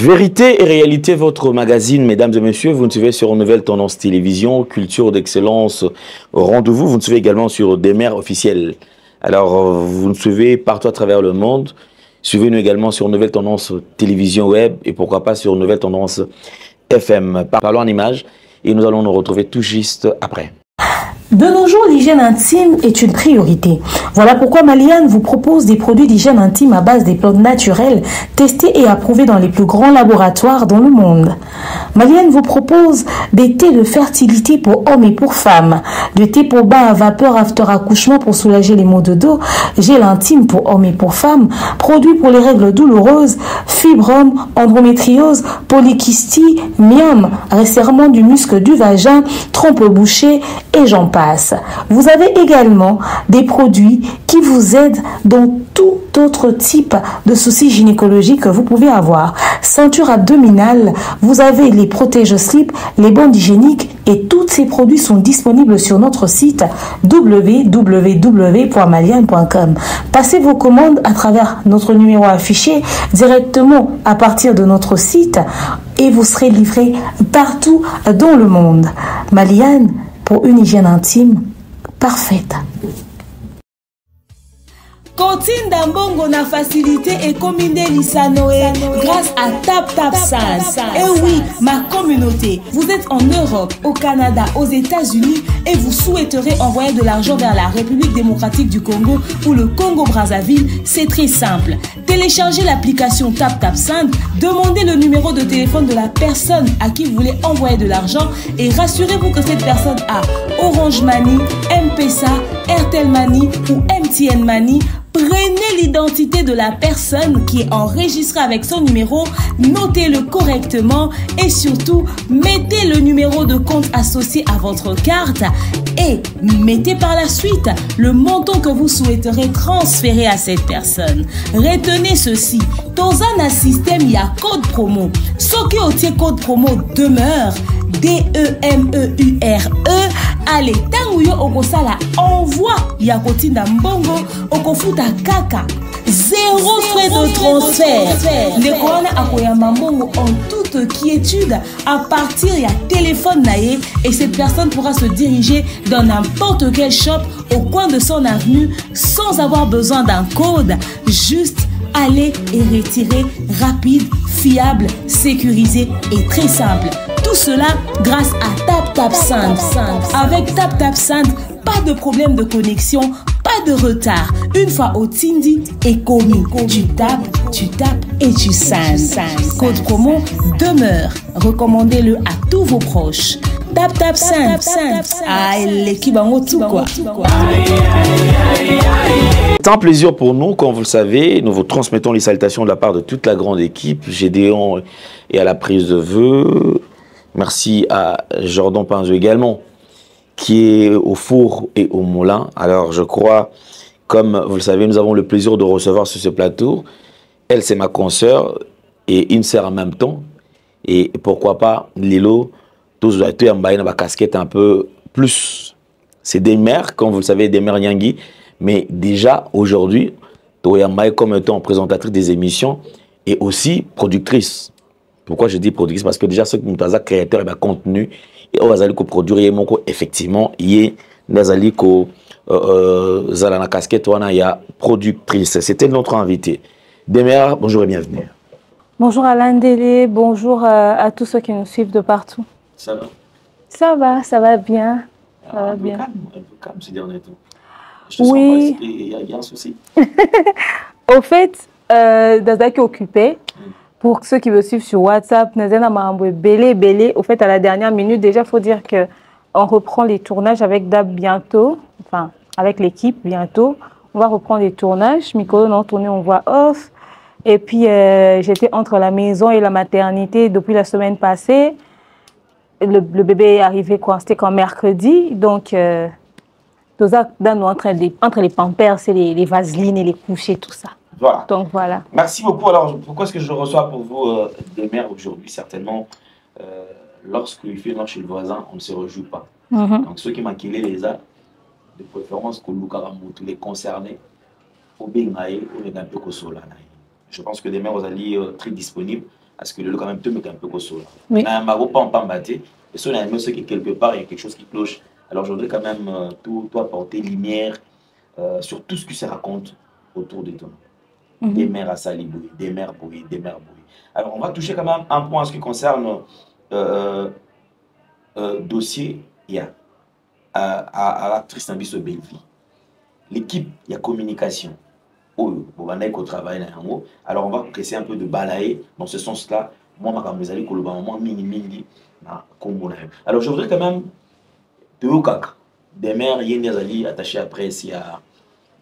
Vérité et réalité, votre magazine, mesdames et messieurs, vous nous suivez sur Nouvelle Tendance Télévision, Culture d'Excellence, Rendez-vous, vous nous suivez également sur Demer Officiel. Alors, vous nous suivez partout à travers le monde, suivez-nous également sur Nouvelle Tendance Télévision Web et pourquoi pas sur Nouvelle Tendance FM. Parlons en images et nous allons nous retrouver tout juste après. De nos jours, l'hygiène intime est une priorité. Voilà pourquoi Maliane vous propose des produits d'hygiène intime à base des plantes naturelles, testés et approuvés dans les plus grands laboratoires dans le monde. Maliane vous propose des thés de fertilité pour hommes et pour femmes, des thés pour bain à vapeur after accouchement pour soulager les maux de dos, gel intime pour hommes et pour femmes, produits pour les règles douloureuses, fibrome, endométriose, polykystie, myome, resserrement du muscle du vagin, trompe bouchée et j'en passe. Vous avez également des produits qui vous aident dans tout autre type de soucis gynécologiques que vous pouvez avoir. Ceinture abdominale, vous avez les protège-slip, les bandes hygiéniques et tous ces produits sont disponibles sur notre site www.maliane.com. Passez vos commandes à travers notre numéro affiché directement à partir de notre site et vous serez livré partout dans le monde. Maliane, pour une hygiène intime parfaite. Continue d'ambongo na facilité et combiner l'Isanoé grâce à TapTapSend. Et oui, ma communauté, vous êtes en Europe, au Canada, aux États-Unis et vous souhaiterez envoyer de l'argent vers la République démocratique du Congo ou le Congo-Brazzaville, c'est très simple. Téléchargez l'application TapTapSend, demandez le numéro de téléphone de la personne à qui vous voulez envoyer de l'argent et rassurez-vous que cette personne a Orange Money, M-Pesa, Airtel Money ou MTN Money. Prenez l'identité de la personne qui est enregistrée avec son numéro, notez-le correctement et surtout, mettez le numéro de compte associé à votre carte et mettez par la suite le montant que vous souhaiterez transférer à cette personne. Retenez ceci, dans un système, il y a code promo. Ce qui est code promo demeure, D-E-M-E-U-R-E. Allez, tanguyo okosala envoi ya kotinda mbongo okofuta kaka 0 frais de transfert. Le corona akoyamba mbongo en toute quiétude à partir ya téléphone naé et cette personne pourra se diriger dans n'importe quel shop au coin de son avenue sans avoir besoin d'un code. Juste aller et retirer rapide, fiable, sécurisé et très simple. Tout cela grâce à TapTapSend. Avec TapTapSend, pas de problème de connexion, pas de retard. Une fois au Tindi et commis, tu tapes et tu sends. Code promo demeure. Recommandez-le à tous vos proches. TapTapSend. Ah, l'équipe en tout quoi. C'est un plaisir pour nous, comme vous le savez. Nous vous transmettons les salutations de la part de toute la grande équipe, Gédéon et à la prise de vœux. Merci à Jordan Pinzo également, qui est au four et au moulin. Alors, je crois, comme vous le savez, nous avons le plaisir de recevoir sur ce plateau. Elle, c'est ma consoeur et une sœur en même temps. Et pourquoi pas, Lilo, tous les deux ont une casquette un peu plus. C'est des mères, comme vous le savez, des mères Nyangui. Mais déjà, aujourd'hui, Toyambaye comme étant présentatrice des émissions et aussi productrice. Pourquoi je dis productrice? Parce que déjà, ceux qui sont créateurs et contenu, et on va produire, effectivement, il y a Zalana casquette, il y a productrice. C'était notre invité. Demer, bonjour et bienvenue. Bonjour Alain Délé, bonjour à tous ceux qui nous suivent de partout. Ça va? Ça va bien. Ça va bien. Un peu calme ces derniers temps. Oui. Il y a un souci. Au fait, Dazaki est occupé. Pour ceux qui me suivent sur WhatsApp, belé. Au fait, à la dernière minute, déjà, il faut dire qu'on reprend les tournages avec Dab bientôt. Enfin, avec l'équipe bientôt. On va reprendre les tournages. Mikolo, on a tourné, on voit off. Et puis, j'étais entre la maison et la maternité depuis la semaine passée. Le bébé est arrivé c'était quand mercredi. Donc, entre les pampers, c'est les vaselines et les couchers, tout ça. Voilà. Donc voilà. Merci beaucoup. Alors, pourquoi est-ce que je reçois pour vous des mères aujourd'hui? Certainement, lorsqu'il fait noir chez le voisin, on ne se réjouit pas. Donc, ceux qui maquillent les arts, de préférence, que tous les concernés, au Bengaï ou les Gampé Kosolanaï. Je pense que des mères, vous allez très disponibles parce que le quand même te met un peu comme ça. Oui. Mais ma pas en pambaté, et ça on a aimé ce que quelque part il y a quelque chose qui cloche. Alors je voudrais quand même tout apporter lumière sur tout ce qui se raconte autour de toi. Des mères à Saliboué, des mères Boué, des mères Boué. Alors on va toucher quand même un point en ce qui concerne dossier, il y a à l'actrice Nambiso Belvi. L'équipe, il y a communication. Au travail. Alors on va essayer un peu de balayer dans ce sens-là. Moi, alors je voudrais quand même des mères, il y a des alliés attachés à presse, il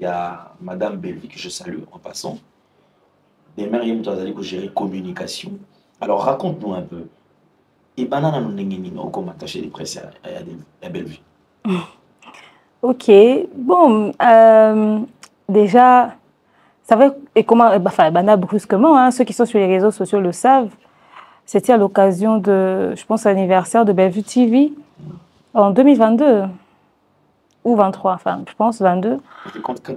y a Madame Belvi que je salue en passant. Des mères, il y a des alliés qui gèrent communication. Alors raconte-nous un peu. Et banana nous comme attaché de presse à Belvi. Ok, bon, déjà, ça va, et comment, enfin, brusquement, hein, ceux qui sont sur les réseaux sociaux le savent, c'était à l'occasion de, je pense, l'anniversaire de Bellevue TV en 2022 ou 23, enfin, je pense 22.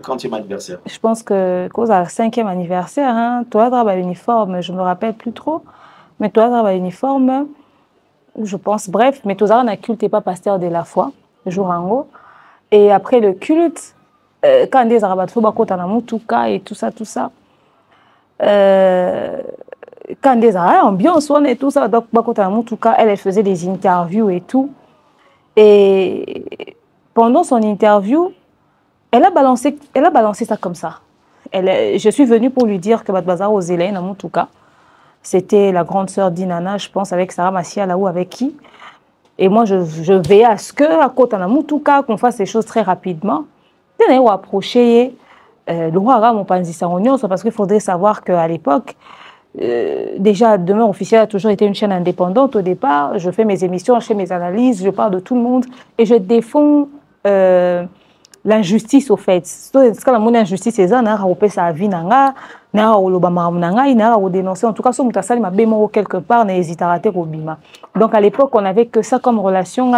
Quantième anniversaire? Je pense que cause à 5e anniversaire, hein, toi, à l'uniforme, je ne me rappelle plus trop, mais toi, à l'uniforme, je pense, bref, mais toi, on a culte pas pasteur de la foi, le jour en haut. Et après le culte, quand des Arabes et tout ça, quand des Arabes, ambiance, on et tout ça, donc elle faisait des interviews et tout. Et pendant son interview, elle a balancé ça comme ça. Je suis venue pour lui dire que Bazar aux Hélènes, en tout cas, c'était la grande sœur d'Inana, je pense, avec Sarah Massia, là où avec qui. Et moi, je veillais à ce qu'à côté de tout cas, qu'on fasse les choses très rapidement. On a approché le roi mon parce qu'il faudrait savoir qu'à l'époque, déjà, Demeure officielle a toujours été une chaîne indépendante au départ. Je fais mes émissions, je fais mes analyses, je parle de tout le monde et je défends l'injustice au fait. C'est quand la injustice c'est ça, sa vie nanga, dénoncer. En tout cas, si on a bémon quelque part, n'hésite à rater au bima. Donc à l'époque, on n'avait que ça comme relation.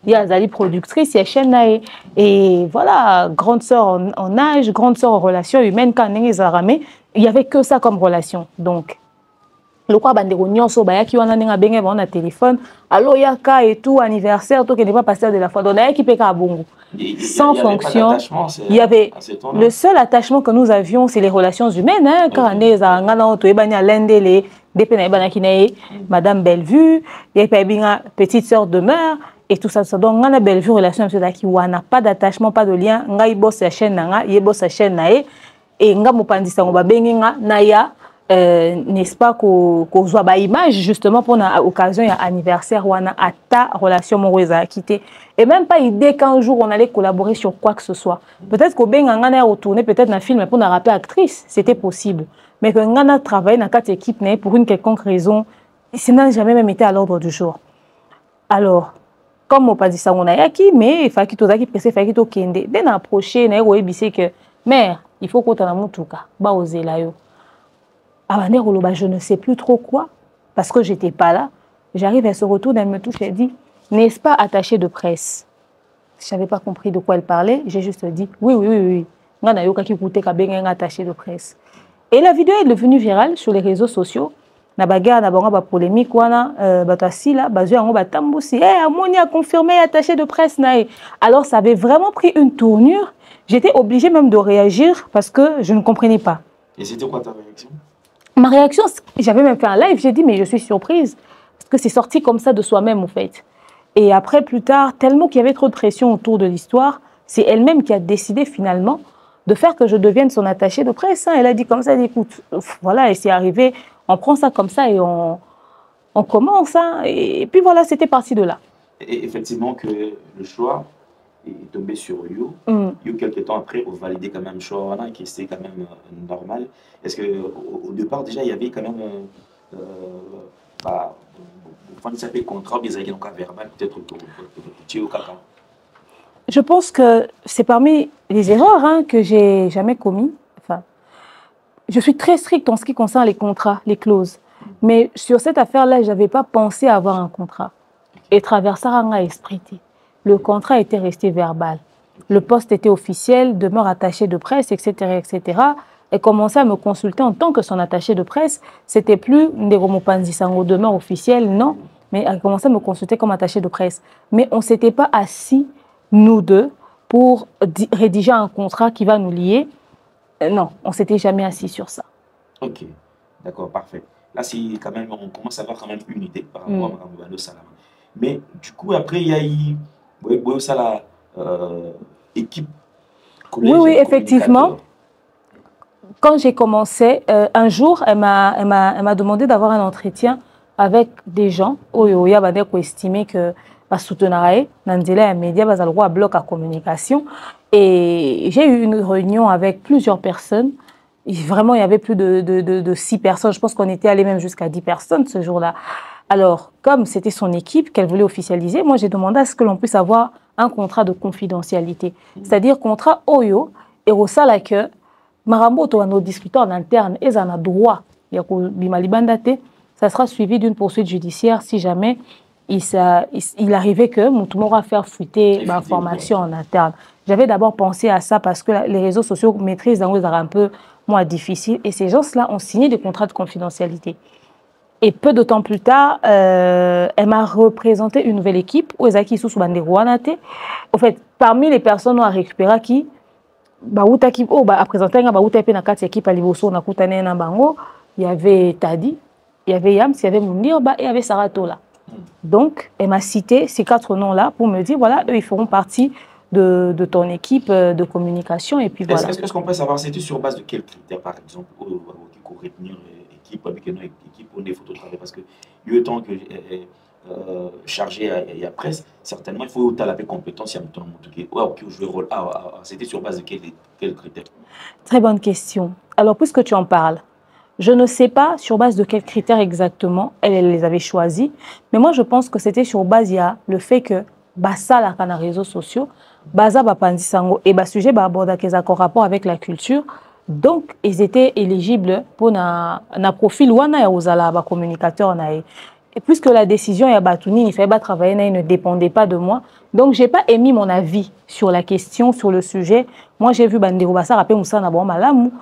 Il y a Zali productrice, il y a chaîne et voilà, grande sœur en âge, grande sœur en relation humaine. Quand il y avait que ça comme relation. Donc le quoi bandero nyonso ba yaki wana ninga benge ba na téléphone allo yaka et tout anniversaire to que n'est pas pasteur de la foi donc qui peka bongo sans fonction. Il y avait le seul attachement que nous avions, c'est les relations humaines hein quand on est à ngana to ebani à l'endele depena ebana kinae Madame Bellevue et puis petite sœur demeure et tout ça donc ngana Bellevue relation avec ceux qui wana pas d'attachement pas de lien ngai boss sa chaîne nga yebo sa chaîne nae et nga mopandisa ngo ba bengi nga naya n'est-ce pas qu'on soit ba image justement pour l'occasion il y a anniversaire ou à ta relation amoureuse à quitter et même pas idée qu'un jour on allait collaborer sur quoi que ce soit peut-être qu'au ben on a retourné peut-être un film pour nous rappeler actrice c'était possible mais que on a travaillé dans quatre équipes pour une quelconque raison ça n'a jamais même été à l'ordre du jour alors comme on pas dit ça on a yaki mais il faut qu'il tout qui pressé fait qu'il tout kende dès approcher na ebisé que mère il faut qu'on t'en a tout cas ba oser là yo je ne sais plus trop quoi, parce que je n'étais pas là. J'arrive à ce retour, elle me touche, elle dit, n'est-ce pas attaché de presse? Je n'avais pas compris de quoi elle parlait, j'ai juste dit, oui. Attaché de presse. Et la vidéo est devenue virale sur les réseaux sociaux. Na bagarre, na bango ba polémique, wana, batasi là, bazu ango batambusi, Amoni a confirmé attaché de presse nae. Alors ça avait vraiment pris une tournure. J'étais obligée même de réagir parce que je ne comprenais pas. Et c'était quoi ta réaction? Ma réaction, j'avais même fait un live, j'ai dit, mais je suis surprise, parce que c'est sorti comme ça de soi-même, en fait. Et après, plus tard, tellement qu'il y avait trop de pression autour de l'histoire, c'est elle-même qui a décidé finalement de faire que je devienne son attachée de presse. Hein. Elle a dit comme ça, elle dit, écoute, voilà, et c'est arrivé, on prend ça comme ça et on commence. Hein. Et puis voilà, c'était parti de là. Et effectivement que le choix est tombé sur You. Il y a eu quelques temps après, vous validez quand même le choix, qui était quand même normal. Est-ce qu'au départ, déjà, il y avait quand même contrat, mais il y a un verbal, peut-être au caca. Je pense que c'est parmi les erreurs que j'ai jamais commis. Enfin, je suis très stricte en ce qui concerne les contrats, les clauses. Mais sur cette affaire-là, je n'avais pas pensé à avoir un contrat. Et travers ça, on a esprit. Le contrat était resté verbal. Le poste était officiel, demeure attaché de presse, etc., etc. elle commençait à me consulter en tant que son attachée de presse. C'était plus Ndeko Mopanzi Sango demeure officiel, non, mais elle commençait à me consulter comme attachée de presse. Mais on ne s'était pas assis, nous deux, pour rédiger un contrat qui va nous lier. Non, on ne s'était jamais assis sur ça. Ok, d'accord, parfait. Là, quand même, on commence à avoir quand même une idée par rapport à Mambando Salama. Mais du coup, après, il y a eu équipe collège. Oui, effectivement. Quand j'ai commencé, un jour, elle m'a demandé d'avoir un entretien avec des gens où il y a estimé que soutenir Nandela et médias à bloc à communication. Et j'ai eu une réunion avec plusieurs personnes. Vraiment, il y avait plus de 6 personnes. Je pense qu'on était allé même jusqu'à 10 personnes ce jour-là. Alors, comme c'était son équipe qu'elle voulait officialiser, moi, j'ai demandé à ce que l'on puisse avoir un contrat de confidentialité. C'est-à-dire contrat OYO et au salaire que Marambo, nos discuteurs en interne, ils ont droit. Ça sera suivi d'une poursuite judiciaire si jamais il arrivait que Moutoumoro a fait fuiter l'information en interne. J'avais d'abord pensé à ça parce que les réseaux sociaux maîtrisent un peu moins difficile. Et ces gens-là ont signé des contrats de confidentialité. Et peu de temps plus tard, elle m'a représenté une nouvelle équipe, Ozaki Sous Banderouanate. En fait, parmi les personnes à récupérer qui a présenté une équipe à Liboso, il y avait Tadi, il y avait Yams, il y avait Mounirba et il y avait Saratola. Donc, elle m'a cité ces 4 noms-là pour me dire, voilà, eux, ils feront partie de ton équipe de communication. Et puis voilà. Est-ce qu'on peut savoir, c'était sur base de quels critères, par exemple, pour retenir l'équipe avec une équipe pour des photos de travail? Parce que, il tant que chargé à presse, certainement, il faut la compétence. C'était sur base de quels critères? Très bonne question. Alors, puisque tu en parles, je ne sais pas sur base de quels critères exactement elle les avait choisis, mais moi, je pense que c'était sur base, il y a le fait que ça, là, dans les réseaux sociaux, baza bapandi sango et sujet aborda qu'ils ont rapport avec la culture, donc ils étaient éligibles pour na profil wana ya ozala ba communicateur na. Et puisque la décision ya Batouni, il fallait travailler, il ne dépendait pas de moi, donc j'ai pas émis mon avis sur la question, sur le sujet. Moi j'ai vu Bandero Bassa rappeler Moussa Nabon Malamou,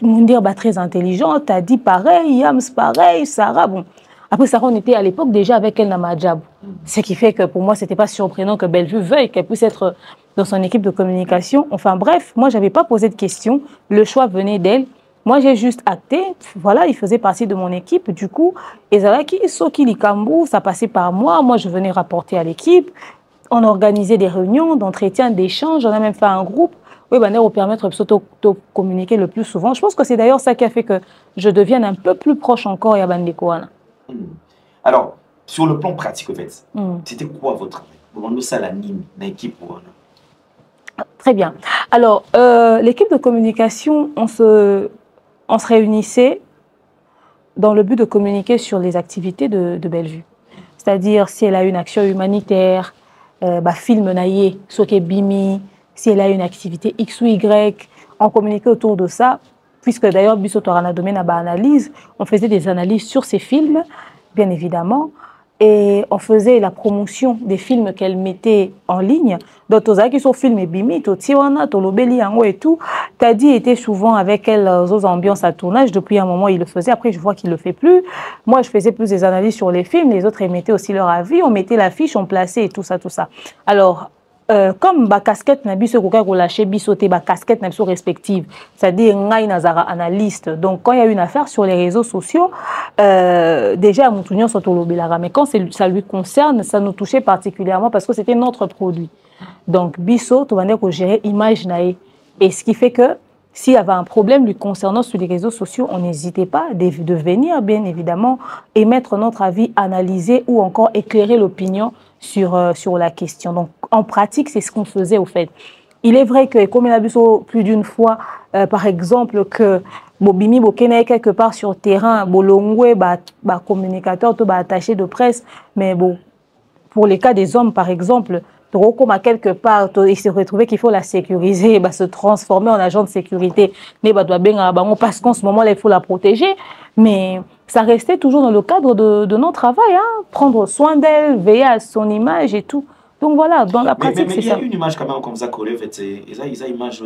Moundir très intelligent, t'as dit pareil, Yams pareil, Sarah bon. Après, Sarah, on était à l'époque déjà avec elle dans Madjab. Ce qui fait que pour moi, ce n'était pas surprenant que Bellevue veuille qu'elle puisse être dans son équipe de communication. Enfin bref, moi, je n'avais pas posé de questions. Le choix venait d'elle. Moi, j'ai juste acté. Voilà, il faisait partie de mon équipe. Du coup, Ezalaki, Soki, Likambu, ça passait par moi. Moi, je venais rapporter à l'équipe. On organisait des réunions, d'entretien, d'échanges. On a même fait un groupe. Oui, pour permettre de communiquer le plus souvent. Je pense que c'est d'ailleurs ça qui a fait que je devienne un peu plus proche encore à Bandekoana. Alors, sur le plan pratique, en fait, c'était quoi votre travail? Très bien. Alors, l'équipe de communication, on se réunissait dans le but de communiquer sur les activités de Bellevue. C'est-à-dire, si elle a une action humanitaire, film naïe, soke bimi, si elle a une activité X ou Y, on communiquait autour de ça. Puisque d'ailleurs, Bissotorana Domaine a analyse, on faisait des analyses sur ces films, bien évidemment, et on faisait la promotion des films qu'elle mettait en ligne. D'autres qui sont films et bimi, Totiwana, Tolobeli, Ango et tout. Tadi était souvent avec elle aux ambiances à tournage. Depuis un moment, il le faisait. Après, je vois qu'il ne le fait plus. Moi, je faisais plus des analyses sur les films. Les autres, ils mettaient aussi leur avis. On mettait l'affiche, on plaçait et tout ça, tout ça. Alors, comme ma casquette n'a biso koka ko lâcher bisoté ma casquette n'a biso respective, c'est-à-dire ngai nazara analyste. Donc quand il y a une affaire sur les réseaux sociaux, déjà Moutounion sont au lobbylara, mais quand ça lui concerne, ça nous touchait particulièrement parce que c'était notre produit. Donc biso to va ko gérer image nae, et ce qui fait que s'il y avait un problème lui concernant sur les réseaux sociaux, on n'hésitait pas de venir, bien évidemment, émettre notre avis, analyser ou encore éclairer l'opinion sur la question. Donc, en pratique, c'est ce qu'on faisait, au fait. Il est vrai que, comme il a vu plus d'une fois, par exemple, que Bobimi Bokene quelque part sur terrain, Bolongwe, communicateur, tout attaché de presse, mais bon, pour les cas des hommes, par exemple, comme à quelque part, il s'est retrouvé qu'il faut la sécuriser, se transformer en agent de sécurité. Parce qu'en ce moment, il faut la protéger. Mais ça restait toujours dans le cadre de notre travail. Hein, prendre soin d'elle, veiller à son image et tout. Donc voilà, dans la pratique, c'est ça. Mais il y a une image quand même comme ça collée. Ils ont une image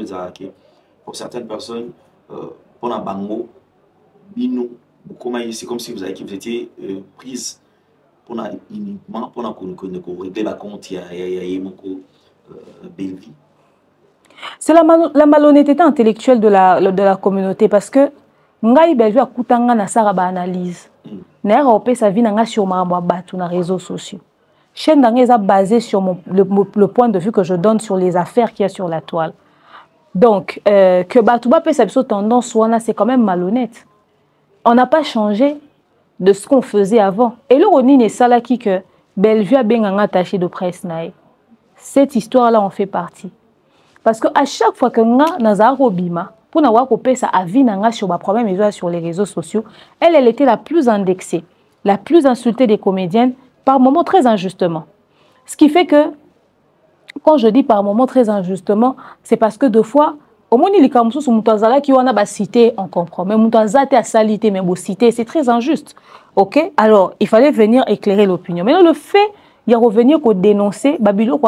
pour certaines personnes. pour la bango, bino, c'est comme si vous étiez prise pour uniquement pour régler la compte, il y a belle vie. C'est la malhonnêteté intellectuelle de la communauté parce que ngai Bellevue a kutanga na sara ba analyse. Naira opé sa vie na sur ma batu na réseaux sociaux. Chaîne d'angé est basée sur le point de vue que je donne sur les affaires qu'il y a sur la toile. Donc que Batouba peut sa tendance c'est quand même malhonnête. On n'a pas changé de ce qu'on faisait avant. Et le Roni n'est ça là qui que Bellevue a bien attaché de presse nae. Cette histoire là en fait partie. Parce que à chaque fois que nga nazaro bima pour n'avoir coupé sa avis nanga sur ma problème sur les réseaux sociaux, elle était la plus indexée, la plus insultée des comédiennes, par moments très injustement. Ce qui fait que quand je dis par moments très injustement, c'est parce que deux fois au moins il y a des gens qui ont cité, on comprend, mais ils ont salité, mais cité, c'est très injuste. OK? Alors, il fallait venir éclairer l'opinion. Maintenant, le fait il y a revenir pour dénoncer Babylone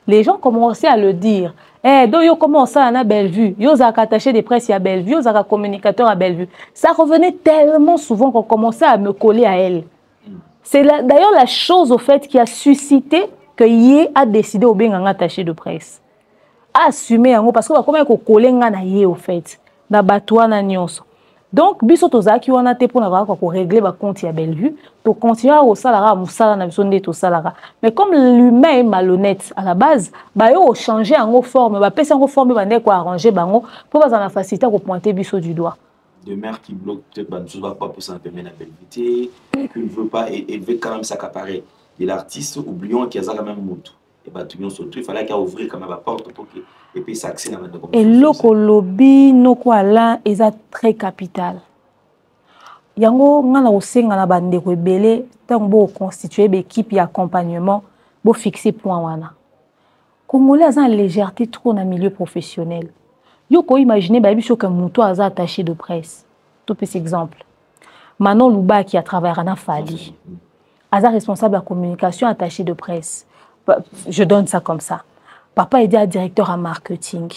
les gens commençaient à le dire. Donc yo commencé à Bellevue, yo a attaché des presses à Bellevue, yo a communicateur à Bellevue. Ça revenait tellement souvent qu'on commençait à me coller à elle. C'est d'ailleurs la chose au fait qui a suscité que Yé a décidé au bien attaché de presse. Assumer en parce que va comment coller na Yé au fait, na batwa na nyonso. Donc, biso tozaki wana te pour n'avoir quoi régler ba compte ya Bellevue, to continuer au salara musala na biso ndeto salara. Mais comme l'humain est malhonnête à la base, ba yo changer en forme, ba pesa en forme ba ndeko arranger bango pour pas en faciliter pour pointer biso du doigt. De mère qui bloque peut-être ba nous va pas pour s'en permettre la Bellevue, qui ne veut pas élever quand même s'accaparer de l'artiste, oublions qu'il y a la même moto. Et bah tout surtout il fallait qu'il ouvrir quand même la porte pour que et puis ça accède à la et loko lobby no kwala est très capital. Yango ngana osenga na bande ko belé tant bo constituer l'équipe d'accompagnement bo fixer point wana. Congolais a une légèreté trop dans le milieu professionnel. Yo ko imaginer ba biso que muto aza attaché de presse. Tout petit exemple. Manon Louba qui a travaillé à Fali. Aza responsable de la communication attaché de presse. Je donne ça comme ça. Papa est directeur en marketing.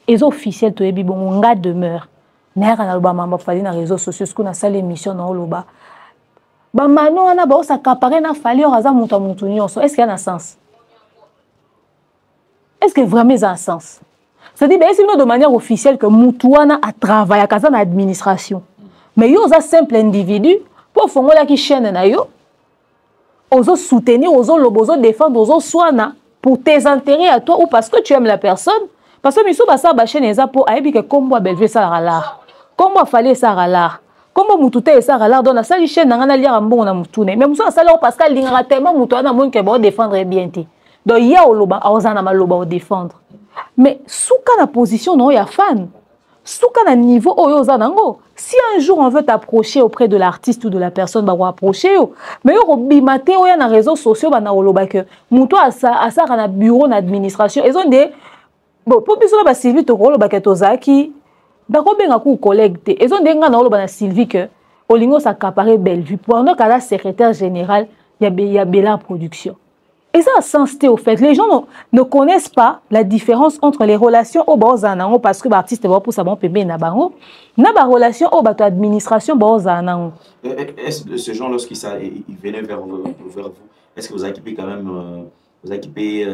Les officiels to ebi bon nga demeure. Nera na loba mamba fali na réseaux sociaux ce qu'on a salle émission na loba. Ba mano ana ba sa caparer na fali oraza muta mutu nyonso. Est-ce qu'il y a un sens? Est-ce que vraiment ça a un sens? C'est-à-dire ben c'est de manière officielle que mutuana a travaillé à casa na administration. Mais yo za simple individu pour fongola ki chaîne na yo. Ozo soutenir, ozo lobo, ozo défendre, ozo soana pour tes intérêts à toi ou parce que tu aimes la personne. Parce que miso basa ba chaîne eza pour aibi que comme moi Bellevue ça rala. Comme moi fallait ça rala. Comme moi mutute ça rala dans la salle chaîne na lia rambo na mutune. Mais muso ça là parce que lingara tellement mutana mon que bon défendre bien té. Donc il y a oloba ozana maloba au défendre. Mais souka na position non ya fan. Souka na niveau oyo zanango. Si un jour on veut t'approcher auprès de l'artiste ou de la personne, bah on approcher yo. Mais yo bimate oya na réseaux sociaux bah na oloba que muto asa na bureau na administration. Ils ont des bon pour biso ba Sylvie to oloba que tozaki ba ko benga ku collègue te. Ils ont des nga na oloba na Sylvie que olingo s'accaparer Bellevue pendant qu'à la secrétaire générale il y a Bella Production. Et ça a sens au fait. Les gens ne connaissent pas la différence entre les relations au Bozanango parce que l'artiste va pour ça bon pébé na bango. Na ba relation au bateau administration Bozanango. Est-ce que ce gens lorsqu'ils venaient vers vous, est-ce que vous équipez quand même vous équipez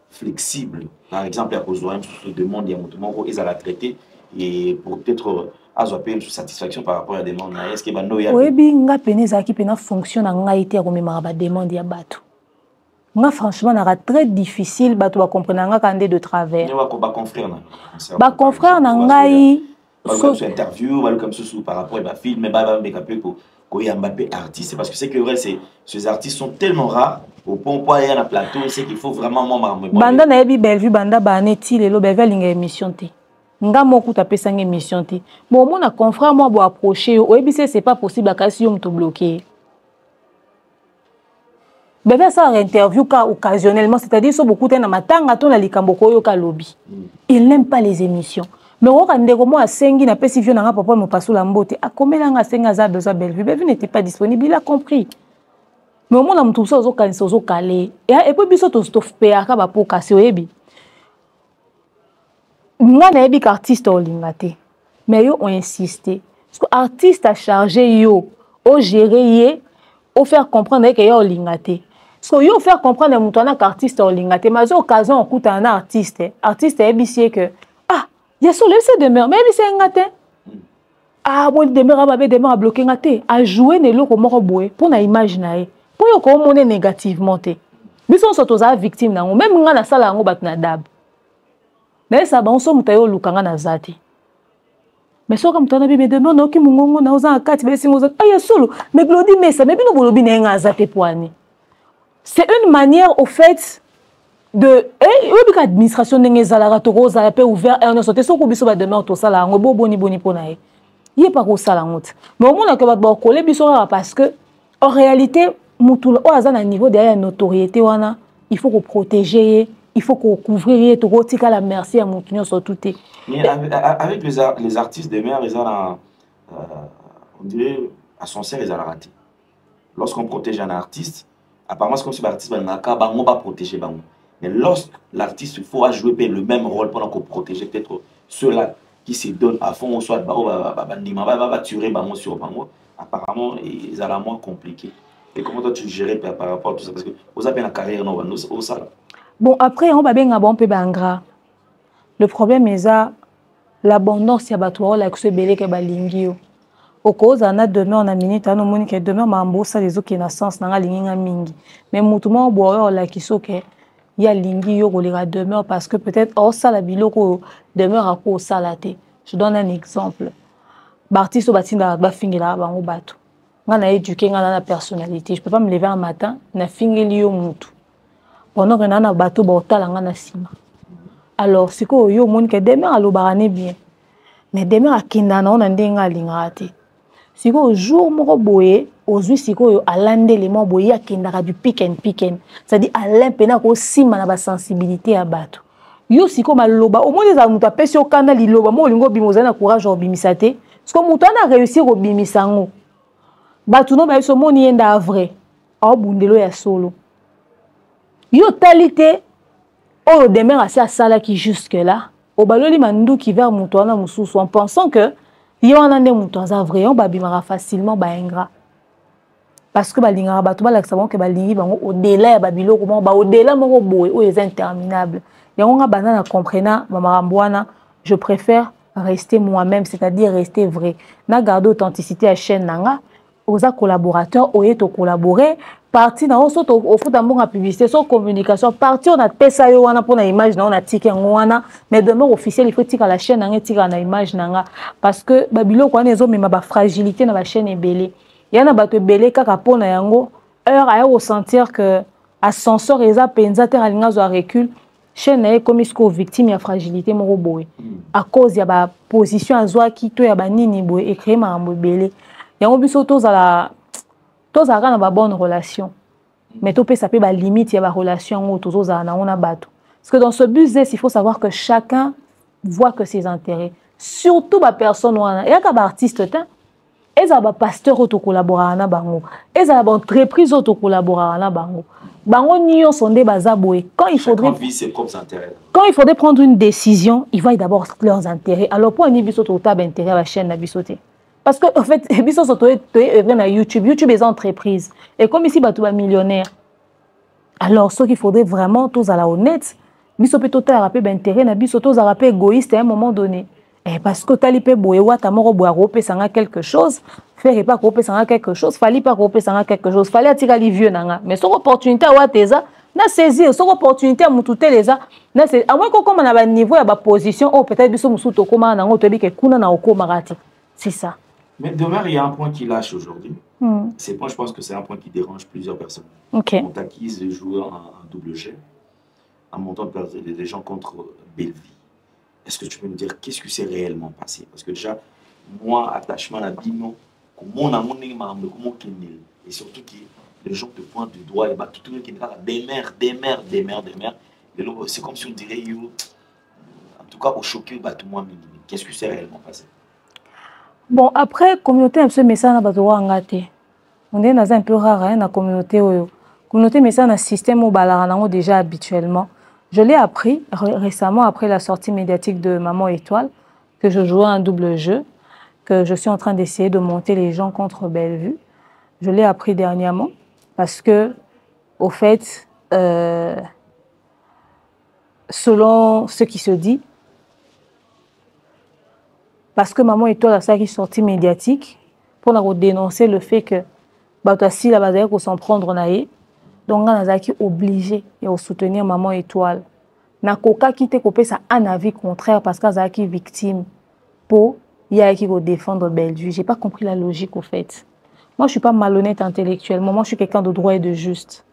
flexible par exemple à cause de demande il y a mutumo ils à la traiter et pour peut-être avoir une satisfaction par rapport à la demande est-ce que bando ya oui binga peneza qui pena fonction na ngaité ko memara ba demande ya bateau. Moi, franchement, c'est très difficile de comprendre quand de travers. Bah confrère nangai. Interview, comme ça par rapport à film, mais Mbappé artiste, parce que c'est que vrai, ces artistes sont tellement rares. Au point où il y a un plateau, c'est qu'il faut vraiment Banda na ebi Bellevue, banda baneti lelo Bellevue linga émission te. Nga moku tapé sang émission te. Bon mon a confrère moi bo approcher, oyebi c'est pas possible à kasi yo mto bloquer. Bébé ça interview occasionnellement, c'est-à-dire so beaucoup na matanga to na likamboko yo ka lobby. Il n'aime pas les émissions. Mais on a ndeko moi asengi na pesi vieux na papa mo pasula mbote akomela nga senga za besoin Bellevue. Bellevue n'était pas disponible, il a compris. Mais au moins na mtu so zo kanisa zo kale. Et puis biso to stop pe aka ba po kasi oyebi. nga na yebi artiste olingate mais yo on insisté parce que artiste a chargé yo au gérer yé au faire comprendre que yo olingate parce que yo faire comprendre mutu na artiste olingate mais zo occasion okuta na artiste yebi que ah yeso le c'est demeure mais yebi c'est ngate ah bon demeure ba demeure bloquer ngate a jouer ne loko moko boye pour na image na ye pour yo ko mone négativement te biso so toza victime nango même nga na sala yango bat na dab mais ça bon so mutayo lukanga na zati mais so comme tona bébé demain no ki mungongo na oza akati besi ngoza aya solo mais glodi mesa mais bino bolobi na nga zate poani c'est une manière au fait de et administration ndenge zalaka to roza pe ouvert et on a sauté so ko biso ba demain to sala yango bo boni pona ye yé pas ko sala ngote mais au moins que ba ba coller biso parce que en réalité mutu o aza na niveau derrière notoriété wana il faut qu'on protéger il faut qu'on couvrir tout tika la merci à mutu nyonso tout est mais avec les artistes de mer ils ont on dirait à son sert ils ont raté lorsqu'on protège un artiste apparemment c'est comme si l'artiste va pas protéger bango mais lorsque l'artiste il faut jouer le même rôle pendant qu'on protège peut-être ceux-là qui se donnent à fond soit va tuer bango sur bango apparemment ils ont moins compliqué. Et comment toi tu gères par rapport à tout ça? Parce que vous avez une carrière non au salon. Bon, après, on va bien un peu ingrat. Le problème est l'abondance y a battu la que belé que balingio. Au cause on a demain on a minute on a monique demain mambo ça les autres qui na sens na linga mingi. Mais mutumo boyo la qui so que y a lingio ko les demain parce que peut-être au sala biloko demeure à ko salate. Je donne un exemple. Artiste au batinda ba fingela ba ngobatu. Nga na éduqué nga na personnalité je peux pas me lever un matin na fingeli yo mutu pendant que na bateau ba otala nga na sima alors siko yo moni que demain alobarane bien mais demain akinda na ona ndenga lingate siko jour moko boye ozui siko yo alande les mo boye akinda ka du pick and c'est-à-dire alain pena ko sima na ba sensibilité ya bato yo siko maloba au moins za mutu apesi o kana liloba mo lingo bimozana courage obimisate parce que mutu ana réussir obimisango batu no ba so moni enda vrai a bundelo ya solo yo talité o demeure assez à sala qui jusque là o baloli mandu qui vers mutu na mususu en pensant que yo ana nde mutu za vrai on ba bimara facilement ba ingrat parce que ba lingara batu ba laksa bon que ba lingi bango au delà ya babilo comment ba au delà moko boy o est interminable yango nga banana comprena mama mbwana je préfère rester moi-même c'est-à-dire rester vrai na garder authenticité à chaîne nanga aux collaborateurs au to collaborer parti na oso to au foot amour publicité sur communication parti on a pesa yo wana pour na image na on a ticket wana mais demain officiel il faut ticker la chaîne na ticker na image nanga parce que babilo kwa nezo mema ba fragilité na ba chaîne ebelé yana bato ebelé kaka pona yango heure à ressentir que ascenseur eza penza terre alinga zo recul chaîne est comme isko victime ya fragilité moko boy à cause ya ba position azwa ki to ya ba nini boy et créer ma ebelé yango biso tozala na ba bonne relation mais to pe ça peut ba limite ya ba relation tozala na ona bato parce que dans ce business il faut savoir que chacun voit que ses intérêts surtout ba personne wana ya ka ba artiste ta eza ba pasteur auto collaborer na bango eza ba entreprise auto collaborer na bango nyo sonde bazaboé quand il faudrait prendre une décision il va d'abord leurs intérêts alors pour ni biso to tab intérêt à la chaîne na bisoté. Parce que, en fait, biso soto est YouTube est entreprise. Et comme ici, bah, tu es millionnaire. Alors, ce qu'il faudrait vraiment, tous à la honnête, biso peut total rappeler d'intérêt, na biso tous à rappeler égoïste à un moment donné. Et parce que t'as l'ipé boéwa, t'as mort boire ropé, ça a quelque chose, faire pas ropé, ça a quelque chose, fallait pas ropé, ça a quelque chose, fallait attirer les vieux nanga. Mais son opportunité à wateza, na saisir, son opportunité à moutouter les a, na c'est, à moins qu'on comme on a un niveau, à ma position, oh, peut-être biso mousouto, comme on a un autre que kuna na oko marati. C'est ça. Mais demain, il y a un point qui lâche aujourd'hui. C'est point, je pense que c'est un point qui dérange plusieurs personnes. Okay. On t'acquise de joueurs en double jet, en montant des gens contre Belleville. Est-ce que tu peux me dire qu'est-ce qui s'est réellement passé? Parce que déjà, moi, attachement à Bino, comment on a mon comment et surtout que les gens te pointent du doigt et tout le monde qui est des mères. C'est comme si on dirait, en tout cas, au choqué, tout le monde. Qu'est-ce qui s'est réellement passé? Bon, après, communauté, un peu message na on est dans un peu rare, la communauté, mais ça, un système où balarana déjà habituellement. Je l'ai appris récemment après la sortie médiatique de Maman Étoile, que je jouais un double jeu, que je suis en train d'essayer de monter les gens contre Bellevue. Je l'ai appris dernièrement parce que, au fait, selon ce qui se dit, parce que Maman Étoile a ça qui est sorti médiatique pour dénoncer le fait que Batouassi la base pour s'en prendre naïe, donc on a obligé de soutenir Maman Étoile. Na koka qui te copé ça un avis contraire parce qu'elle est victime pour y a qui défendre Bellevue. J'ai pas compris la logique au fait. Moi je suis pas malhonnête intellectuellement, moi je suis quelqu'un de droit et de juste.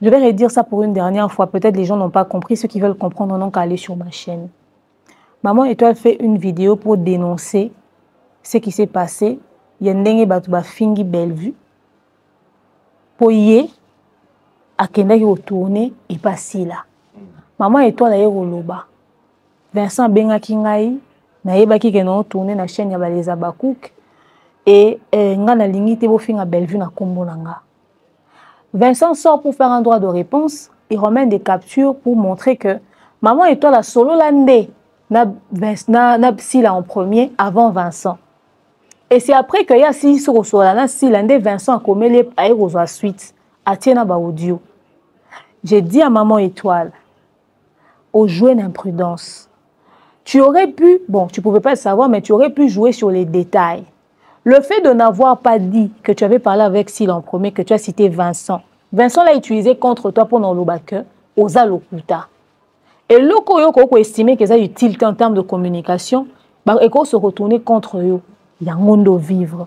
Je vais redire ça pour une dernière fois, peut-être les gens n'ont pas compris, ceux qui veulent comprendre n'ont qu'à aller sur ma chaîne. Maman Étoile fait une vidéo pour dénoncer ce qui s'est passé. Il y a ndenge batu ba fingi Bellevue. Pour y a kenda qui retourner et passer là. Maman Étoile a roloba. Vincent benga kingai na yeba ki kena retourner na chaîne ya baleza bakouk et nga na lingite bo finga Bellevue na kombo nanga. Vincent sort pour faire un droit de réponse, il remet des captures pour montrer que Maman Étoile a solo landé na Sila en premier avant Vincent. Et c'est après que y a si sur la Silande Vincent a commis les aéros suite à tiena ba audio. J'ai dit à Maman Étoile au jouer d'imprudence. Tu aurais pu, bon, tu pouvais pas le savoir, mais tu aurais pu jouer sur les détails. Le fait de n'avoir pas dit que tu avais parlé avec Sila en premier, que tu as cité Vincent. Vincent l'a utilisé contre toi pendant le bac aux alokuta. Et le Koyoko estimé que ça est utile en termes de communication, et qu'on se retourner contre eux. Il y a un monde de vivre.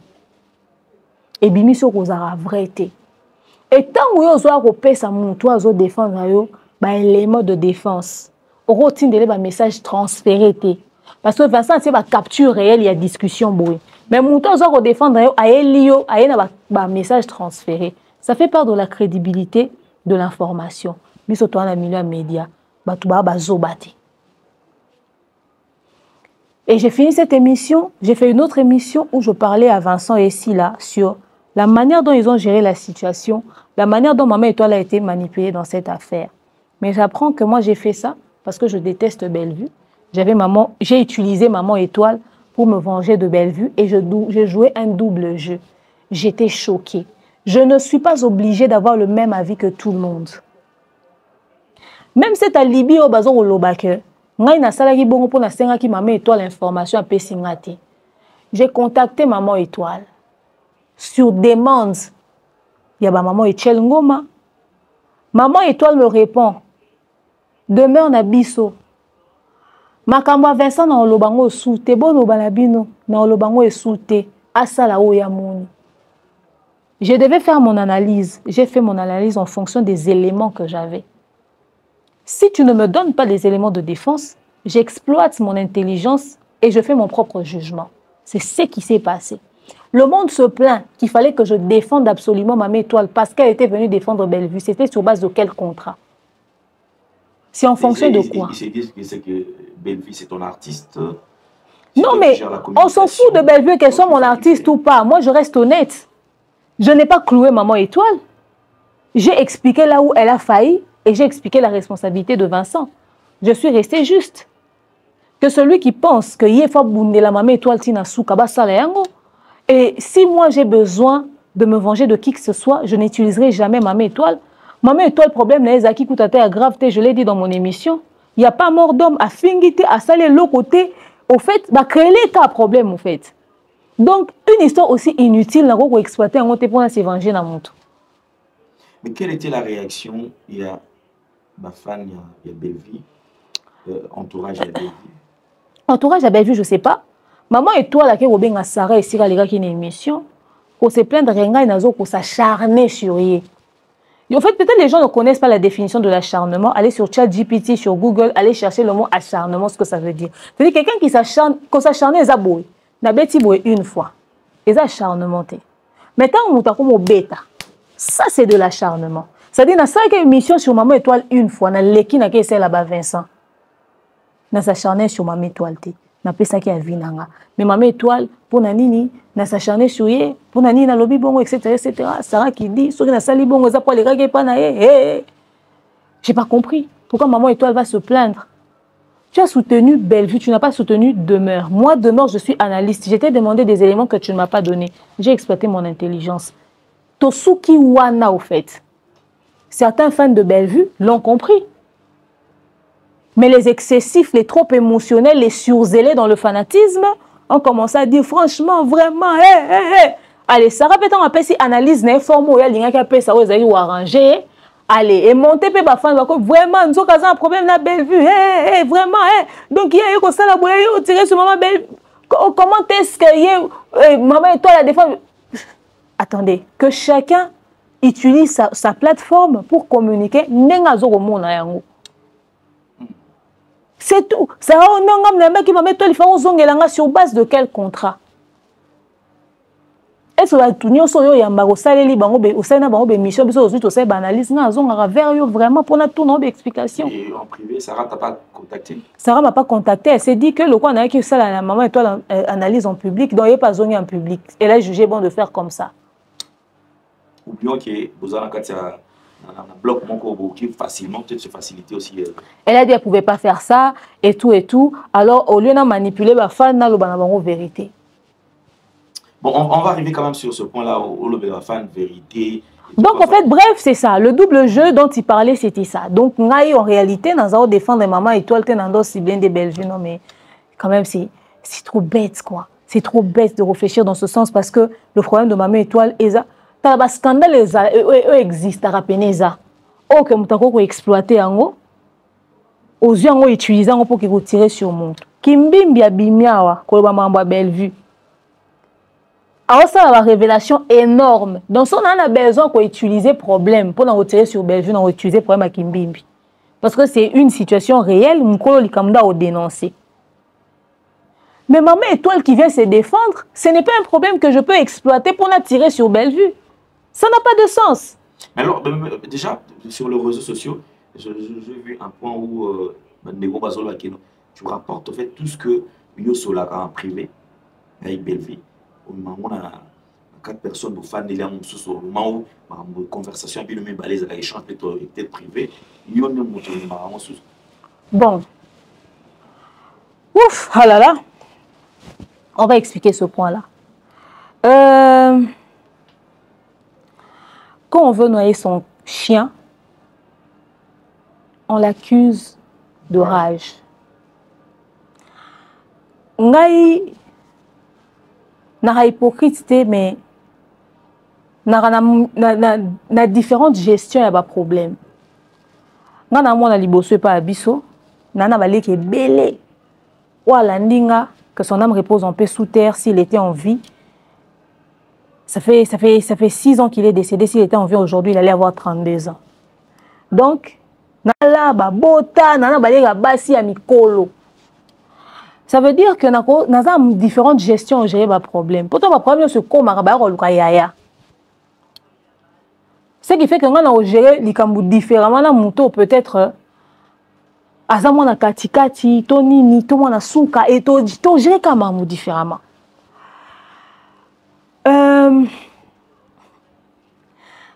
Et bimi so kozara vrai. Et tant que vous avez repéré ça, toi vous défendre bah élément de défense. Au routine de les message transféré parce que Vincent c'est ba capture réelle, il y a discussion boy. Mais mon toi vous défendre a elio a na ba message transféré. Ça fait part de la crédibilité de l'information. Mais surtout dans le milieu média, ba tout ba zobati. Et j'ai fini cette émission, j'ai fait une autre émission où je parlais à Vincent et Sila sur la manière dont ils ont géré la situation, la manière dont Maman Étoile a été manipulée dans cette affaire. Mais j'apprends que moi j'ai fait ça parce que je déteste Bellevue. J'ai utilisé Maman Étoile pour me venger de Bellevue et j'ai joué un double jeu. J'étais choquée. Je ne suis pas obligée d'avoir le même avis que tout le monde. Même cet alibi au bazar au lobake. Maman Étoile information à j'ai contacté Maman Étoile sur demande. Il y a Maman Echel Ngoma. Maman Étoile me répond. Demain on a biso. Makamba Vincent na olobango soute bon obalabino na olobango soute asala oyamoni. Je devais faire mon analyse. J'ai fait mon analyse en fonction des éléments que j'avais. Si tu ne me donnes pas des éléments de défense, j'exploite mon intelligence et je fais mon propre jugement. C'est ce qui s'est passé. Le monde se plaint qu'il fallait que je défende absolument Maman Étoile parce qu'elle était venue défendre Bellevue. C'était sur base de quel contrat? C'est en fonction de quoi? Ils se disent que Bellevue, c'est ton artiste. Non, mais on s'en fout de Bellevue, qu'elle soit mon artiste ou pas. Moi, je reste honnête. Je n'ai pas cloué Maman Étoile. J'ai expliqué là où elle a failli et j'ai expliqué la responsabilité de Vincent. Je suis restée juste. Que celui qui pense que Yefa Bounde la Maman Étoile tina souka basala yango. Et si moi j'ai besoin de me venger de qui que ce soit, je n'utiliserai jamais Maman Étoile. Maman Étoile, problème n'est pas qui coûte à grave, je l'ai dit dans mon émission. Il n'y a pas mort d'homme à fingité, à saler l'autre côté. Au fait, bah créer les cas problème au fait. Donc une histoire aussi inutile n'a pas exploiter en pour se venger dans mon tour. Mais quelle était la réaction? Il y a ma fan, il y a Bellevue, entourage à Bellevue. Entourage à Bellevue, je ne sais pas. Maman Étoile qui Robin a Sarah et Sira les gars qui une émission, qu'on se plaint de Renga et Nazo pour s'acharner sur eux. En fait, peut-être les gens ne connaissent pas la définition de l'acharnement. Allez sur ChatGPT, sur Google, allez chercher le mot acharnement, ce que ça veut dire. C'est-à-dire quelqu'un qui s'acharne, qu'on s'acharne, ils abouent. N'a bêti boué une fois. Ils acharnement. Maintenant, on a comme bêta. Ça, c'est de l'acharnement. C'est-à-dire, dans chaque émission sur Maman Étoile une fois, dans l'équipe, dans laquelle là-bas Vincent, dans s'acharner sur Maman Étoile. Na pesa qui a vu nanga. Mais Maman Étoile, pour nanini, na s'acharner sur ye, pour nanini, na lobby bongo, etc. Sarah qui dit, ceux qui na sali bongo, ça pour les gars qui pas na ye. J'ai pas compris. Pourquoi Maman Étoile va se plaindre? Tu as soutenu Bellevue, tu n'as pas soutenu Demeure. Moi, Demeure, je suis analyste. Je t'ai demandé des éléments que tu ne m'as pas donnés. J'ai exploité mon intelligence. Tosuki Wana, au fait. Certains fans de Bellevue l'ont compris. Mais les excessifs, les trop émotionnels, les surzélés dans le fanatisme ont commencé à dire franchement, vraiment, Allez, Sarah peut-être appelle si analyse n'informe où il y a quelqu'un qui appelle ça ou arrangé. Allez, et monter pe ba fan vraiment nous avons un problème na Bellevue. Vraiment donc il y a eu comme ça la boye tirer sur maman Bellevue. Comment est-ce que maman et toi la défense? Attendez, que chacun utilise sa plateforme pour communiquer n'engazo au monde yango. C'est tout. Ça on n'a qui maman toi il faut zongelanga sur base de quel contrat? Est-ce que tout le monde a un salé bango be osana bango be mission biso ozuto sai banalise na zonga vers yo vraiment pour na tout non explication. Et en privé, Sarah t'a pas contacté? Sarah m'a pas contacté, elle s'est dit que le quoi n'a que ça la maman et toi analyse en public, donc il n'est pas zoné en public. Elle a jugé bon de faire comme ça. Oublions que vous avez un bloc qui facilement peut-être se faciliter aussi. Elle a dit qu'elle ne pouvait pas faire ça et tout et tout. Alors au lieu de manipuler la fan, na lo banabongo vérité. Bon, on va arriver quand même sur ce point-là où le fan vérité. Donc en fait, bref, c'est ça. Le double jeu dont il parlait, c'était ça. Donc en réalité, dans un défendre Maman Étoile, si bien des Bellevue, non mais quand même c'est trop bête quoi. C'est trop bête de réfléchir dans ce sens parce que le problème de Maman Étoile est ça. T'as un scandale existe à rappeler ça. Oh que mutako exploiter en aux yeux en utilisant pour qu'ils tirer sur monde. Kimbimbi abimiawa ko ba mamba Bellevue. Alors ça a une révélation énorme. Donc, on a besoin d'utiliser problème pour retirer sur Bellevue, on utiliser problème à Kimbimbi. Parce que c'est une situation réelle, Mkolo Likamda a dénoncé. Mais Maman Étoile qui vient se défendre, ce n'est pas un problème que je peux exploiter pour tirer sur Bellevue. Ça n'a pas de sens. Mais alors, déjà, sur les réseaux sociaux, j'ai vu un point où tu rapportes en fait tout ce que Yo Solara en privé avec Bellevue. On a 4 personnes pour faire des au moment où ma conversation avec le balèze à l'échange peut-être privé. Bon. Ouf, ah là là. On va expliquer ce point-là. Quand on veut noyer son chien, on l'accuse de rage. Ngai na hypocrite mais na différentes gestions y a pas problème. Ngana mona liboso pa biso, nana baleke belé. Wala ndinga que son âme repose en paix sous terre s'il était en vie. Ça fait 6 ans qu'il est décédé. S'il était en vie aujourd'hui, il allait avoir 32 ans. Donc, nala ba bota, nana baleka basi ya mikolo. Ça veut dire que nous avons différentes gestions à gérer les problèmes. Pourtant, le problème, c'est qu'on a yaya. Ce qui fait que nous avons géré les problèmes différemment. Peut-être, azamo na katikati, tonini, tout le monde a souka, et tout géré comme différemment.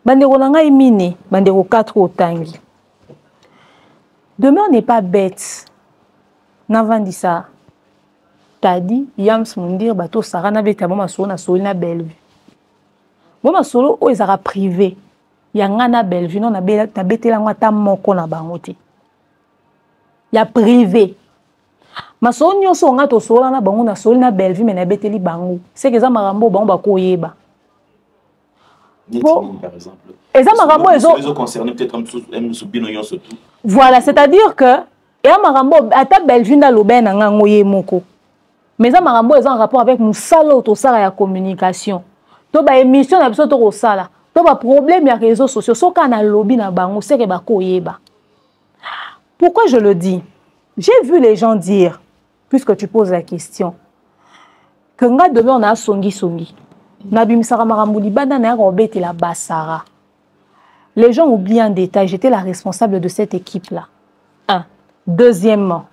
Bandero nanga imine, bandero 4 au tangi. Demeure n'est pas bête. N'avant dit ça. T'as dit, Yams Mundir, bateau Sarana Beta, bon, ma solo na solo na Bellevue. Bon, ma solo, oh, ils ont privé. Yanga na Bellevue, non, na bête la ngata moko na bangote. Ya privé. Ma solo nyo so ngato solo na bango na solo na Bellevue, mais na bête li bango. C'est que ça marambo, bango bako yeba. Par exemple. Et ça marambo, ils ont concerné peut-être un soubino surtout. Voilà, c'est-à-dire que, et à marambo, à ta Bellevue na loben na ngoye moko. Mais ça m'a rendu en rapport avec mon salaud au salaire la communication. Donc bah émission na biso to au salaire. Donc bah problème ya réseaux sociaux. So kana lobby na bango c'est que ba koyeba. Pourquoi je le dis? J'ai vu les gens dire, puisque tu poses la question, que nga demeure na songi. Na bimisara marambouli banda na robete la basara. Les gens oublient un détail. J'étais la responsable de cette équipe là. 1. Deuxièmement.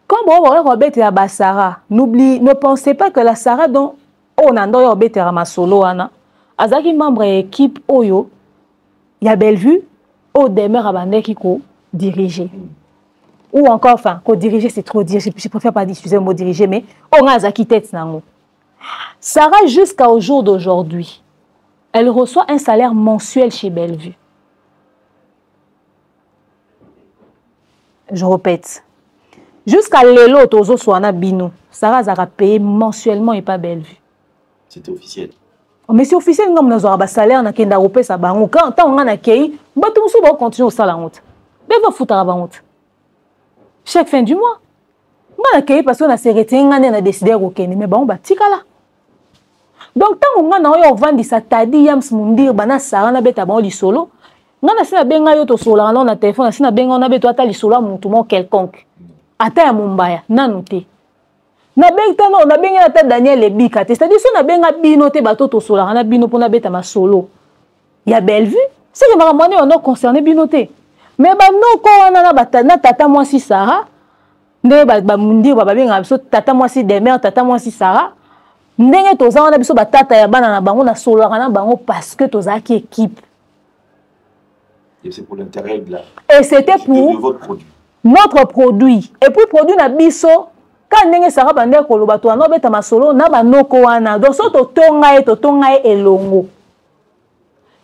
Quand on Robert et la Bassara, ne pensez pas que la Sarah dont on a Robert et la solo ana, azaki membre de l'équipe Oyo, il y a Bellevue, au demeure à Bandekiko, diriger. Ou encore, enfin, co-diriger, c'est trop dire. Je préfère pas utiliser le mot diriger, mais on a Zaki tête nango. Sarah, jusqu'au jour d'aujourd'hui, elle reçoit un salaire mensuel chez Bellevue. Je répète. Jusqu'à l'élo, Tozo Soana Bino, Sarah a payé mensuellement et pas Bellevue. C'était officiel. Mais c'est officiel, nous avons un salaire, nous avons un salaire. Quand on a un accueil, nous allons continuer au salaire. Nous allons foutre à la honte. Chaque fin du mois. Nous avons un accueil parce qu'on a serré, on a décidé de requêter. Mais bon, bah, tika là. Donc, tant qu'on a vendu sa tadi, yams mundir, bana Sarah, na beta bon li solo. Nous avons un benga yo to solo, on a téléphone, on a benga on a beto ata li solo moutoumon quelconque. Ata ya mumbaya, nanuté. Na benga no, na benga ata Daniel Ebika, c'est-à-dire si on a benga bino te bato to solo, on a bino pour na beta ma solo. Il y a Bellevue, c'est que maramane on a concerné bino te. Mais bah non ko on a bata na tata moi si Sarah, ne ba mundir ba benga biso tata moi si Demer, tata moi si Sarah. Ndenge toza on a biso ba tata ya bana na bango na solo na bango parce que toza ki équipe. Et c'est pour l'intérêt de la. Et c'était pour votre produit. Notre produit. Et puis produit na biso quand ndenge Sarah bande ko loba to na beta masolo na banoko wana. Donc so to tonga e elongo.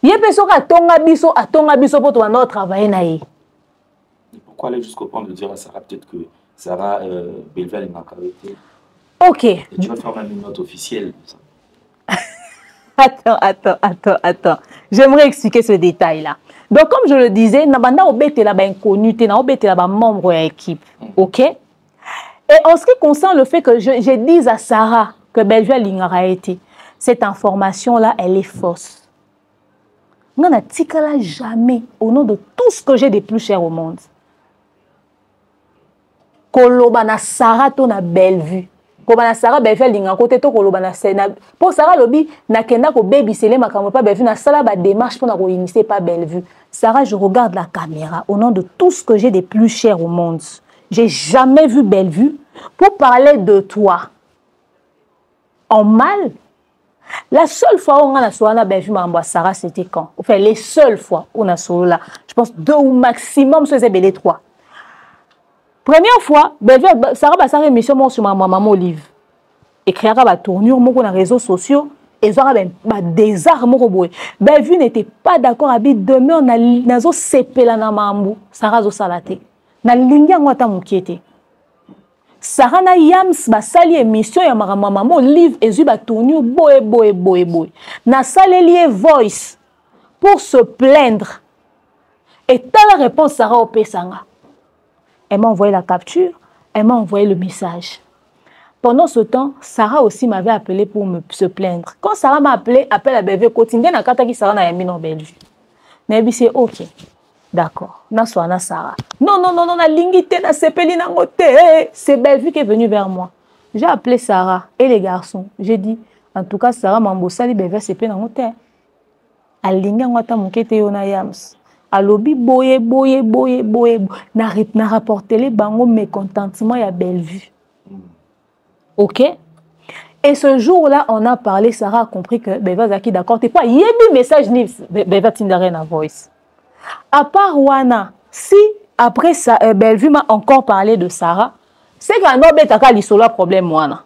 Ye peso ka tonga biso pour to na travailler na ye. Pourquoi aller jusqu'au point de dire à Sarah peut-être que Sarah Bellevue est ma caractère. OK. Et tu vas faire même une note officielle. Attends. J'aimerais expliquer ce détail-là. Donc, comme je le disais, Nabanda Obete là inconnu, Obete là membre de l'équipe. OK? Et en ce qui concerne le fait que je dise à Sarah que Bellevue a été, cette information-là, elle est fausse. On n'a tika jamais au nom de tout ce que j'ai de plus cher au monde. Koloba na Sarah to na Bellevue. Koloba Sarah Bellevue linga côté to koloba na Sena. Pour Sarah lobi na kenda ko baby sele makambo pa Bellevue na sala ba démarche pour na ko initier pas Bellevue. Sarah, je regarde la caméra au nom de tout ce que j'ai de plus cher au monde. J'ai jamais vu Bellevue pour parler de toi en mal. La seule fois où on a soigné Bellevue ma Sarah, c'était quand? Enfin, les seules fois où on a soigné là, je pense 2 ou maximum, c'est les 3. Première fois, Bellevue, Sarah va faire une émission sur ma maman Olive. Écrire la tournure sur les réseaux sociaux. Et ça a des armes. Bellevue n'était pas d'accord avec demain on a zo sepela na mambu Sarah zo salate. Na lingi ngota mukiete. Sarah na yams ba sali émission ya maman Olive ezu ba tournure boy. Na sali voice pour se plaindre. Et t'as la réponse Sarah au pesanga. Elle m'a envoyé la capture, elle m'a envoyé le message. Pendant ce temps, Sarah aussi m'avait appelé pour se plaindre. Quand Sarah m'a appelé, appelle à Bellevue, quotidien na kata ki Sarah na yami no Bellevue. Nebi c'est OK. D'accord. Na soana Sarah. Non, na lingité na sepeli na ngote. C'est Bellevue qui est venue vers moi. J'ai appelé Sarah et les garçons. J'ai dit en tout cas Sarah mambosali Bellevue sepeli na ngote. Alinga ngota mukete yo na yams. Alobi boye. Na rapporté les bango mécontentement ya Bellevue. OK? Et ce jour-là, on a parlé, Sarah a compris que Bellevue Zaki d'accord. T'es pas, il y a mis message Bellevue Tindarena voice. À part Wana, si après ça, Bellevue m'a encore parlé de Sarah, c'est qu'un homme a li solo problème Wana.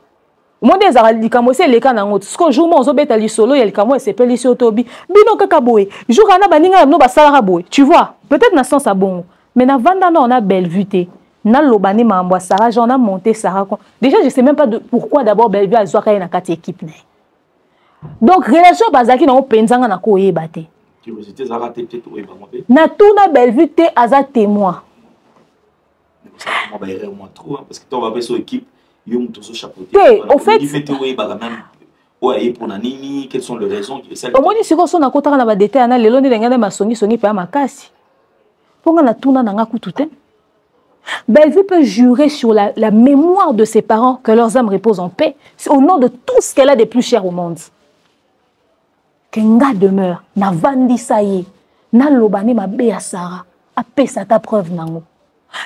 Moi des arali kamo c'est les cas nango. Ce que jour moi on beta li solo il kamo c'est pelli sur tobi. Bino kaka boy. Jour ana baninga no ba Sarah boy. Tu vois? Peut-être na sens à bon. Mais na vanda on a Bellevue té. Na lobani mambo Sarah, j'en a monté Sarah. Déjà, je sais même pas pourquoi d'abord Bellevue a joué na kati équipe. Donc relation bazaki na openzanga na ko yeba te. Curiosité Sarah peut-être oyeba mo pe. Na tuna Bellevue te aza témoin. Ça moi ba erreur moi trop parce que toi va sur équipe, yo muto so chapeauté. Au fait, il fait oyeba même ouais pour na nini, quelles sont les raisons qui celle. Au moins si ko so na kotaka na ba détail na lelo ndenge na masongi pa makasi. Ponga na tuna na nga kutu te. Bellevue peut jurer sur la mémoire de ses parents que leurs âmes reposent en paix au nom de tout ce qu'elle a de plus cher au monde. Kenga demeure, na vandi saye, na lobane ma be à Sarah, a pesa ta preuve nango.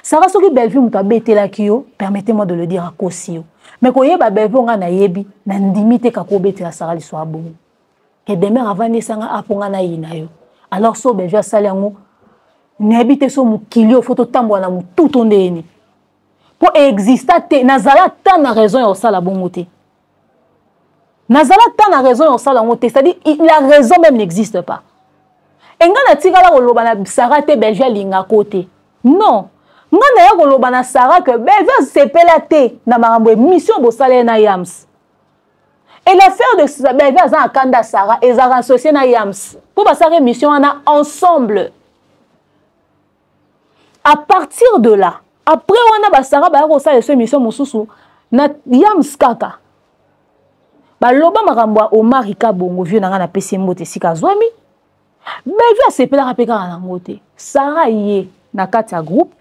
Sarah soki Bellevue muta bete la kiyo, permettez-moi de le dire à Kosio. Mais koye ba Bellevue nga na yebi, na ndimite kako bete la Sarah li so abongo. Que demeure avandi sanga aponga na yina yo. Alors so Bellevue sali yango n'habite so mukilio photo tambwa na tout ondeni pour exister te nazala tant na raison ya osala bongote nazala tant na raison ya osala bongote c'est-à-dire la raison même n'existe pas enga na tika la koloba na Sarah te belge linga côté non nga na ya koloba na Sarah que belge sepela te na marambo mission bosala na Yams et l'affaire de belge za akanda Sarah et za associé na Yams pour passer mission na ensemble. À partir de là, après on a basara ba ko sa mission mususu na Yams kaka. Ba loba makambo o Marika bongo vieux na pesi mbote sika zwami. Belge sepela rapeka na ngote. Sarah yé na kati ya groupe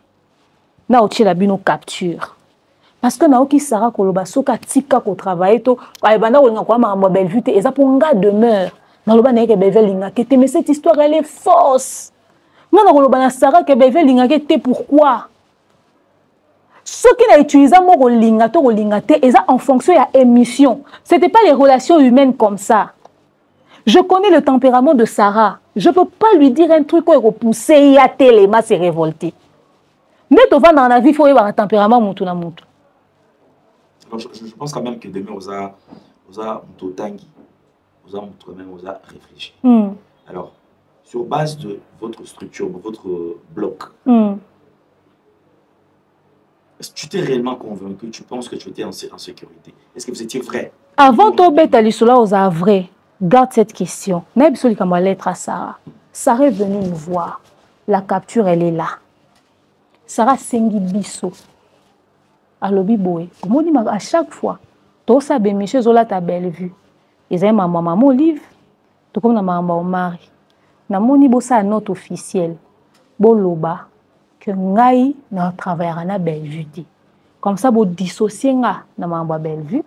na otila bino capture. Parce que na oki Sarah koloba soka tika ko travailler to ay banda ko ngakwa makambo Bellevue te eza pour nga demeure. Na loba na ke Bellevue linga kete mais cette histoire elle est fausse. Non, non, Sarah que Bellevue lingate pourquoi? Ce qui a utilisé mon lingate ou lingate est en fonction de l'émission. C'était pas les relations humaines comme ça. Je connais le tempérament de Sarah. Je peux pas lui dire un truc où repousser y a télé, ma c'est révolté. Mais tu vas dans la vie, il faut avoir un tempérament moutou na moutou. Alors je pense quand même que demain on a tangi, on a réfléchi. Alors sur base de votre structure, de votre bloc, est-ce que tu t'es réellement convaincu, tu penses que tu étais en sécurité? Est-ce que vous étiez vrai? Avant de bêta l'issola aux vrai, garde cette question. N'a pas comme lettre à Sarah. Sarah est venue nous voir. La capture, elle est là. Sarah sengi biso. Alobi boé. Comme on dit à chaque fois, tout ça ben monsieur Zola ta belle vue. Ils aiment ma maman livre. Tout comme na maman au mari. Na moni bossa note officielle boloba que ngai na travailler na Bellevue comme ça bo dissocier nga na mamba Bellevue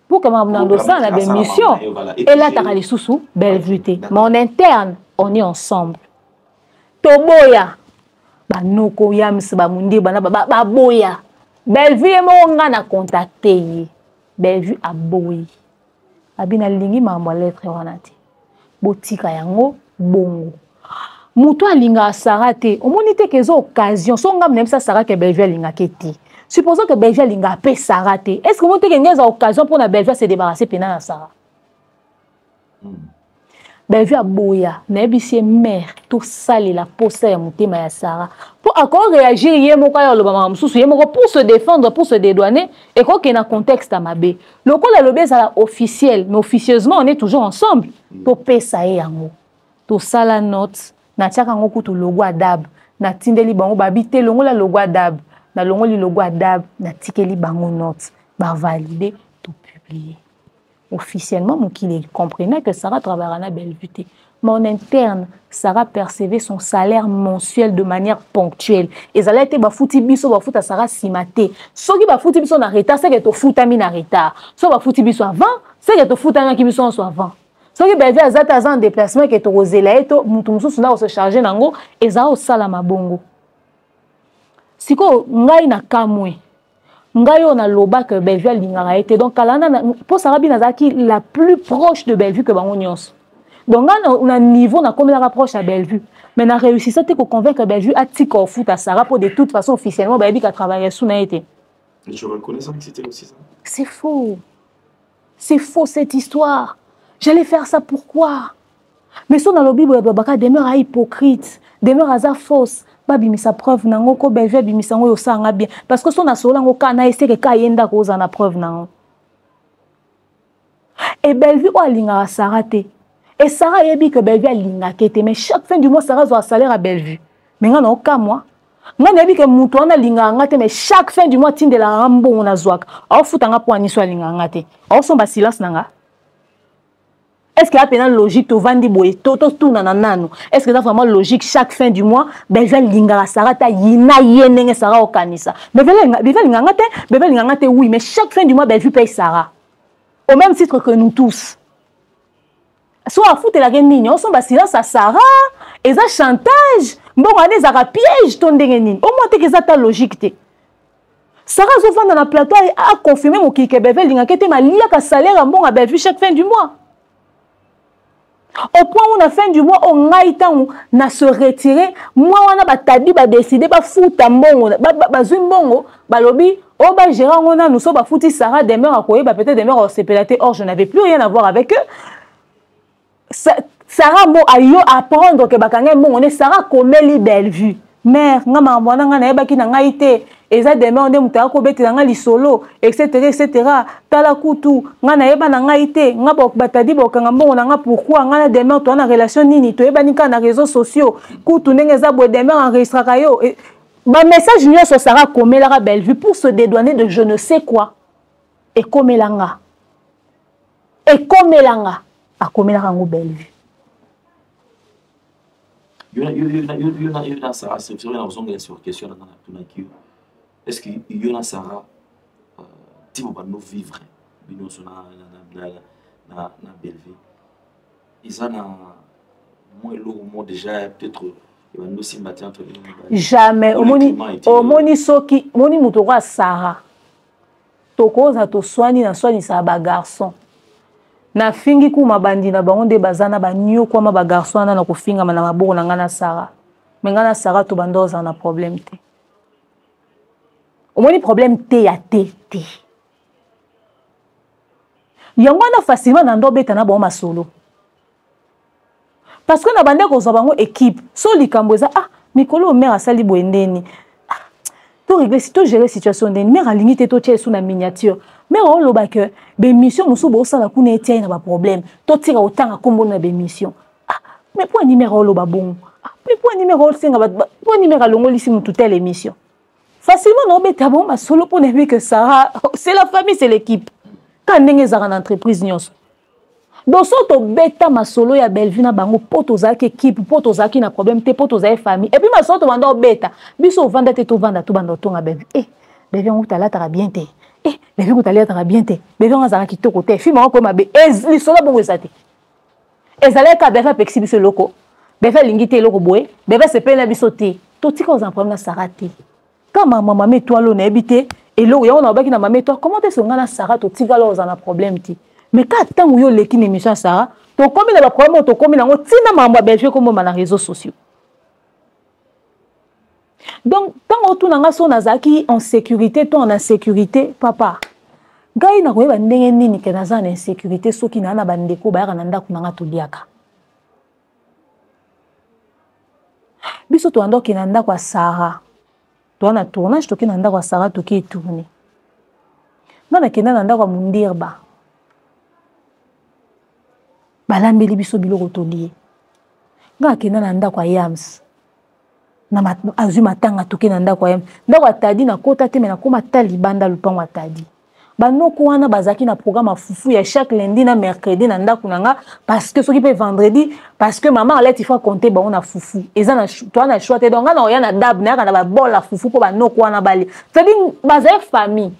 pour que ma na dossa na ben mission et là ta kali sousou Bellevue mais en interne on est ensemble toboya ba noko Yams ba mundi ba boya Bellevue mo nga na contacter Bellevue aboyi abina lingi mamba lettre wanati botika yango bongo muto alinga Sarah te omonite que zo occasion so ngam nem sa Sarah que Bellevue alinga keti supposons que Bellevue alinga pe Sarah te est-ce que monte que ngeza occasion pour na Bellevue se débarrasser pena na Sarah Bellevue aboya na bisie mère to sali la posa ya mutema ya Sarah pour encore réagir yé moko ya lo ba msusu yé moko pour se défendre pour se dédouaner et quoi qu'il y a un contexte à mabe le col la lobé ça officiel mais officieusement on est toujours ensemble to pesa yango to sala note na tiaka ngoku to logo adab na tindeli bango babite longo la logo adab na longo li logo adab na tikeli bango note ba valider to publier officiellement mon qu'il comprenait que Sarah travaillera na Bellevue mais en interne Sarah percevait son salaire mensuel de manière ponctuelle et ça a été ba futi biso ba futa Sarah simate soki ba futi biso na retard c'est que to futa mi na retard so ba futi biso avant c'est que to futa na ki biso so avant. Ce qui est bien, en déplacement qui est au Zélaïto, nous se charger nango et ça au salama bongo. Si ko ngai na kamwe, ngai on a loba que Bellevue lingara été donc kalana pour Sarabi Nazaki la plus proche de Bellevue que bango nyos. Donc on a niveau na comme la rapproche à Bellevue, mais na réussi ça te ko convaincre que Bellevue a tika au foot à Sarah pour de toute façon officiellement Bellevue qui travaillé sous na été. Et tu reconnais ça que c'était aussi ça? C'est faux. C'est faux cette histoire. J'allais faire ça pourquoi? Mais son alobi babaka demeure hypocrite, demeure à fausse. Babi mi sa preuve nango ko Bellevue bi sango yo sanga bien parce que son asola ngo kana ese ke ka yenda ko za na preuve nango. Et Bellevue o alinga Sarah te. Et Sarah yebi que Bellevue alinga kete mais chaque fin du mois Sarah zo salaire à Bellevue. Mais ngana oka moi. Ngana yebi que muto na linga ngate mais chaque fin du mois tinde la rambo on a zoaka. O futanga po ani so alinga ngate. O son ba silence nanga. Est-ce qu'il y a une logique to vandi boy to tout nanano? Est-ce que c'est vraiment logique chaque fin du mois Bellevue lingara Sarah ta yina yenenge Sarah okanisa. Bellevue lingangate oui mais chaque fin du mois Bellevue paye Sarah. Au même titre que nous tous. Soit à foutre la guenine, on s'en silence à Sarah et ça chantage. Bon on est à piège ton dengenine. Au moins que ça ta logique te. Sarah Zofan dans la plateau a confirmé mon qui que Bellevue lingakete ma lia ka salaire bon à Bellevue chaque fin du mois. Au point où, à la fin du mois, on a été à se retirer. Moi, on a décidé de foutre un bon, balobi, oh, bah, Gérard, on a, nous sommes foutu Sarah, demeure à quoi, peut-être demeure au CPLAT. Or, je n'avais plus rien à voir avec eux. Sarah, mo, ayo, apprendre que, on est Sarah, comme elle est belle vue. Mère, nga mambona nga na yeba ki na ngai te eza demain onde mutaka ko betela nga lisolo etc. tala kutu nga na yeba na ngai te nga batadi bokanga mbongo na nga pourquoi nga na demain to na relation nini to yeba nika na réseaux sociaux kutu ndenge za bo demain enregistraka yo ba message nyo so Sarah komelaka belle vue pour se dédouaner de je ne sais quoi et komelanga akomelaka ngo belle vue. Yona Sarah, c'est vrai, on a sur question est-ce que Yona Sarah, tu vas nous vivre, nous sommes na Bellevue. Ils ont déjà peut-être nous sympathie entre nous. Jamais. Omoni soki, moni mutoko Sarah. Toko za to soigni na soigni sa ba garçon. Na fingi ku mabandi na bango de bazana ba nyo kwa ma ba garçon na ko finga na maboko na ngana Sarah. Mais ngana Sarah to bandoza na problème te. Omoni problème te ya te. Yango na facilement na ndobeta na ba masolo. Parce que na bande ko zo bango équipe, so likambo za mikolo mère asali boendeni. To régler si to gérer situation ndeni, mère alingi te to tie sous na miniature. Mais on loba que be mission musu bo sala ku na etia na ba problème to tira autant kombo na be mission mais pour numéro loba bon mais pour numéro singa ba pour numéro longoli si mutu telle émission facilement no beta bon ma solo pour ne que Sarah c'est la famille c'est l'équipe quand ndenge za na entreprise nyos donc so to beta ma solo ya Bellevue na bango poto za ki équipe poto za ki na problème te poto za famille et puis ma solo to banda beta biso vanda te to vanda to banda to nga Bellevue Bellevue on tala tara bien te les filles que tu as bien te les gens ont qui te côté filles m'ont comme abe les soldats bon ça te ezalé ka befa pexi biso loko befa lingité loko boy befa se pe na biso te to tika aux problème na sarate quand maman met toi lo na habité et lo ya on a ba ki na maman toi comment est-ce nga na Sarah to tika lo za na problème ti mais quand tant yo leki na émission Sarah to comme na problème to comme na ngo tina maman Bellevue comme na réseaux sociaux. Donc, tant que tu as en sécurité, toi en insécurité, papa. Gai na koyeba ndenge nini ke naza na insécurité soki na na bandeko ba ya na ndako na to liaka. Biso to ando ki na ndako Sarah. To na tournage to ki na ndako Sarah to ki tourner. Na kenda na ndako Mundirba. Balambeli biso biloko to lié. Nga kenda na ndako Yams. Na azuma tanga toke na ndako ya ndako atadi na kota te na koma talibanda lupango atadi banoko wana bazaki na programme fufu ya chaque lundi na mercredi na ndako nanga parce que soki pe vendredi parce que maman allait il faut compter ba on a fufu eza na toi na choix te donc na ya na dab na kana ba bol la fufu po banoko wana bali c'est dire bazay famille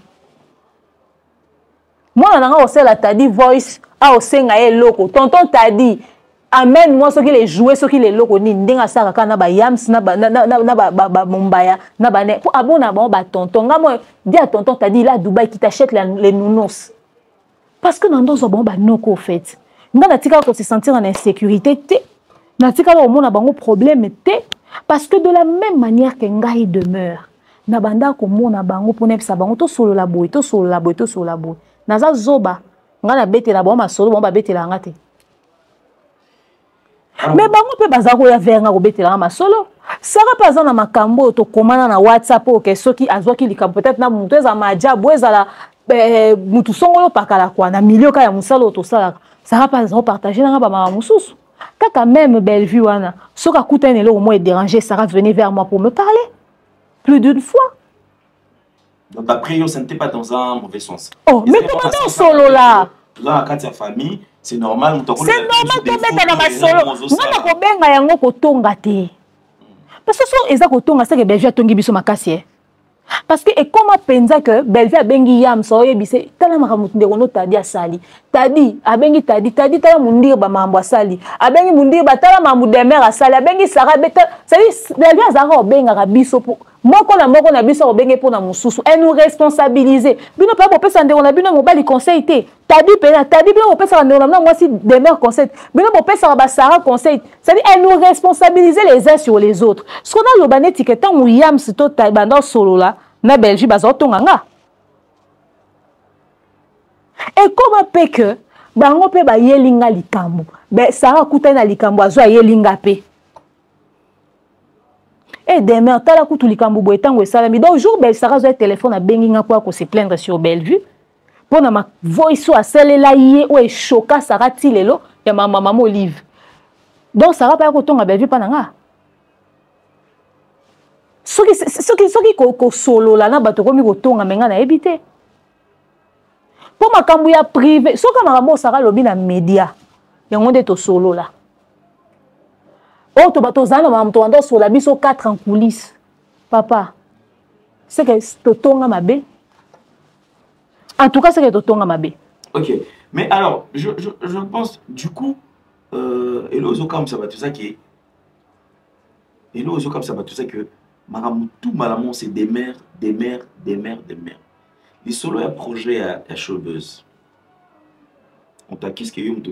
moi nanga osela tadi voice a osenga eloko tonton tadi amen moi ceux qui les jouer ceux qui les loko ni ndenga saka kana ba yams na ba mombaya na ba ne pour abona ba tonton nga moi dis à tonton t'as dit là Dubaï qui t'achète les nounours parce que dans dos bon ba noko au fait nga na tika ko se sentir en insécurité te na tika ko mona bango problème te parce que de la même manière que ngai demeure na banda ko mona bango pour nepsa bango to solo la boy naza zoba nga na betela ba ma solo ba betela nga te. Mais bango pe bazako ya vernga ko betela ma solo Sarah par exemple na makambo to komana na WhatsApp ok soki azwaki likambo peut-être na mutu eza maja boeza la mutu songolo pakala kwa na milieu ka ya musalo to sala Sarah par exemple partager na ba mama mususu kaka même Bellevue wana soka kuta ne lo moi déranger Sarah venait vers moi pour me parler plus d'une fois. Donc après yo ça n'était pas dans un mauvais sens. Oh mais comment solo là quand tu as famille c'est normal to mettre na masolo ngana ko benga yango ko tonga te parce que so eza ko tonga ça que Bellevue a tongi biso makasi parce que et comment penza que Bellevue a bengi yam so yebise tala makamutu ndeko no tadi asali tadi abengi tadi tala mundir ba mambo asali abengi mundir ba tala mamu de mère asali abengi Sarah beta ça dit Bellevue azaka obenga ka biso moko na biso obenge pour na mususu et nous responsabiliser bino pa bopesa ndeko na bino mobali conseil te tadi bino bopesa ndeko na moi si demeure conseil bino bopesa ba Sarah conseil c'est-à-dire et nous responsabiliser les uns sur les autres ce qu'on a le bané tiketan ou yam sito ta banda solo là na Belgique bazotonga nga et comment peut que bango pe ba yelinga likambo be Sarah kutana likambo azo yelinga pe. Et demain, tu as la couture likambo boetango et salami. Donc, jour, ben, Sarah a un téléphone à Benginga pour se plaindre sur Bellevue. Pour ma voice à celle là, ou est choqué, Sarah Tilelo, il y a ma maman Olive. Donc, Sarah pas autant à Bellevue, pas nanga. Ce qui solo là, na bato komi autant à menga na habité. Pour ma cambouya privé, ce que ma maman Sarah lobi na média, il y a un de solo là. Oh, tu vas t'oser, tu vas sur la biso 4 en coulisses. Papa, c'est que tu tonga ma bé. En tout cas, c'est que tu tonga ma bé. Ok. Mais alors, je pense, du coup, Hello Zokam, ça va tout ça qui est. Hello Zokam, ça va tout ça que. Tout malamon, c'est des mères. Les solo un projet à Showbuzz. On t'a qu'est-ce qu'il y a eu, on t'a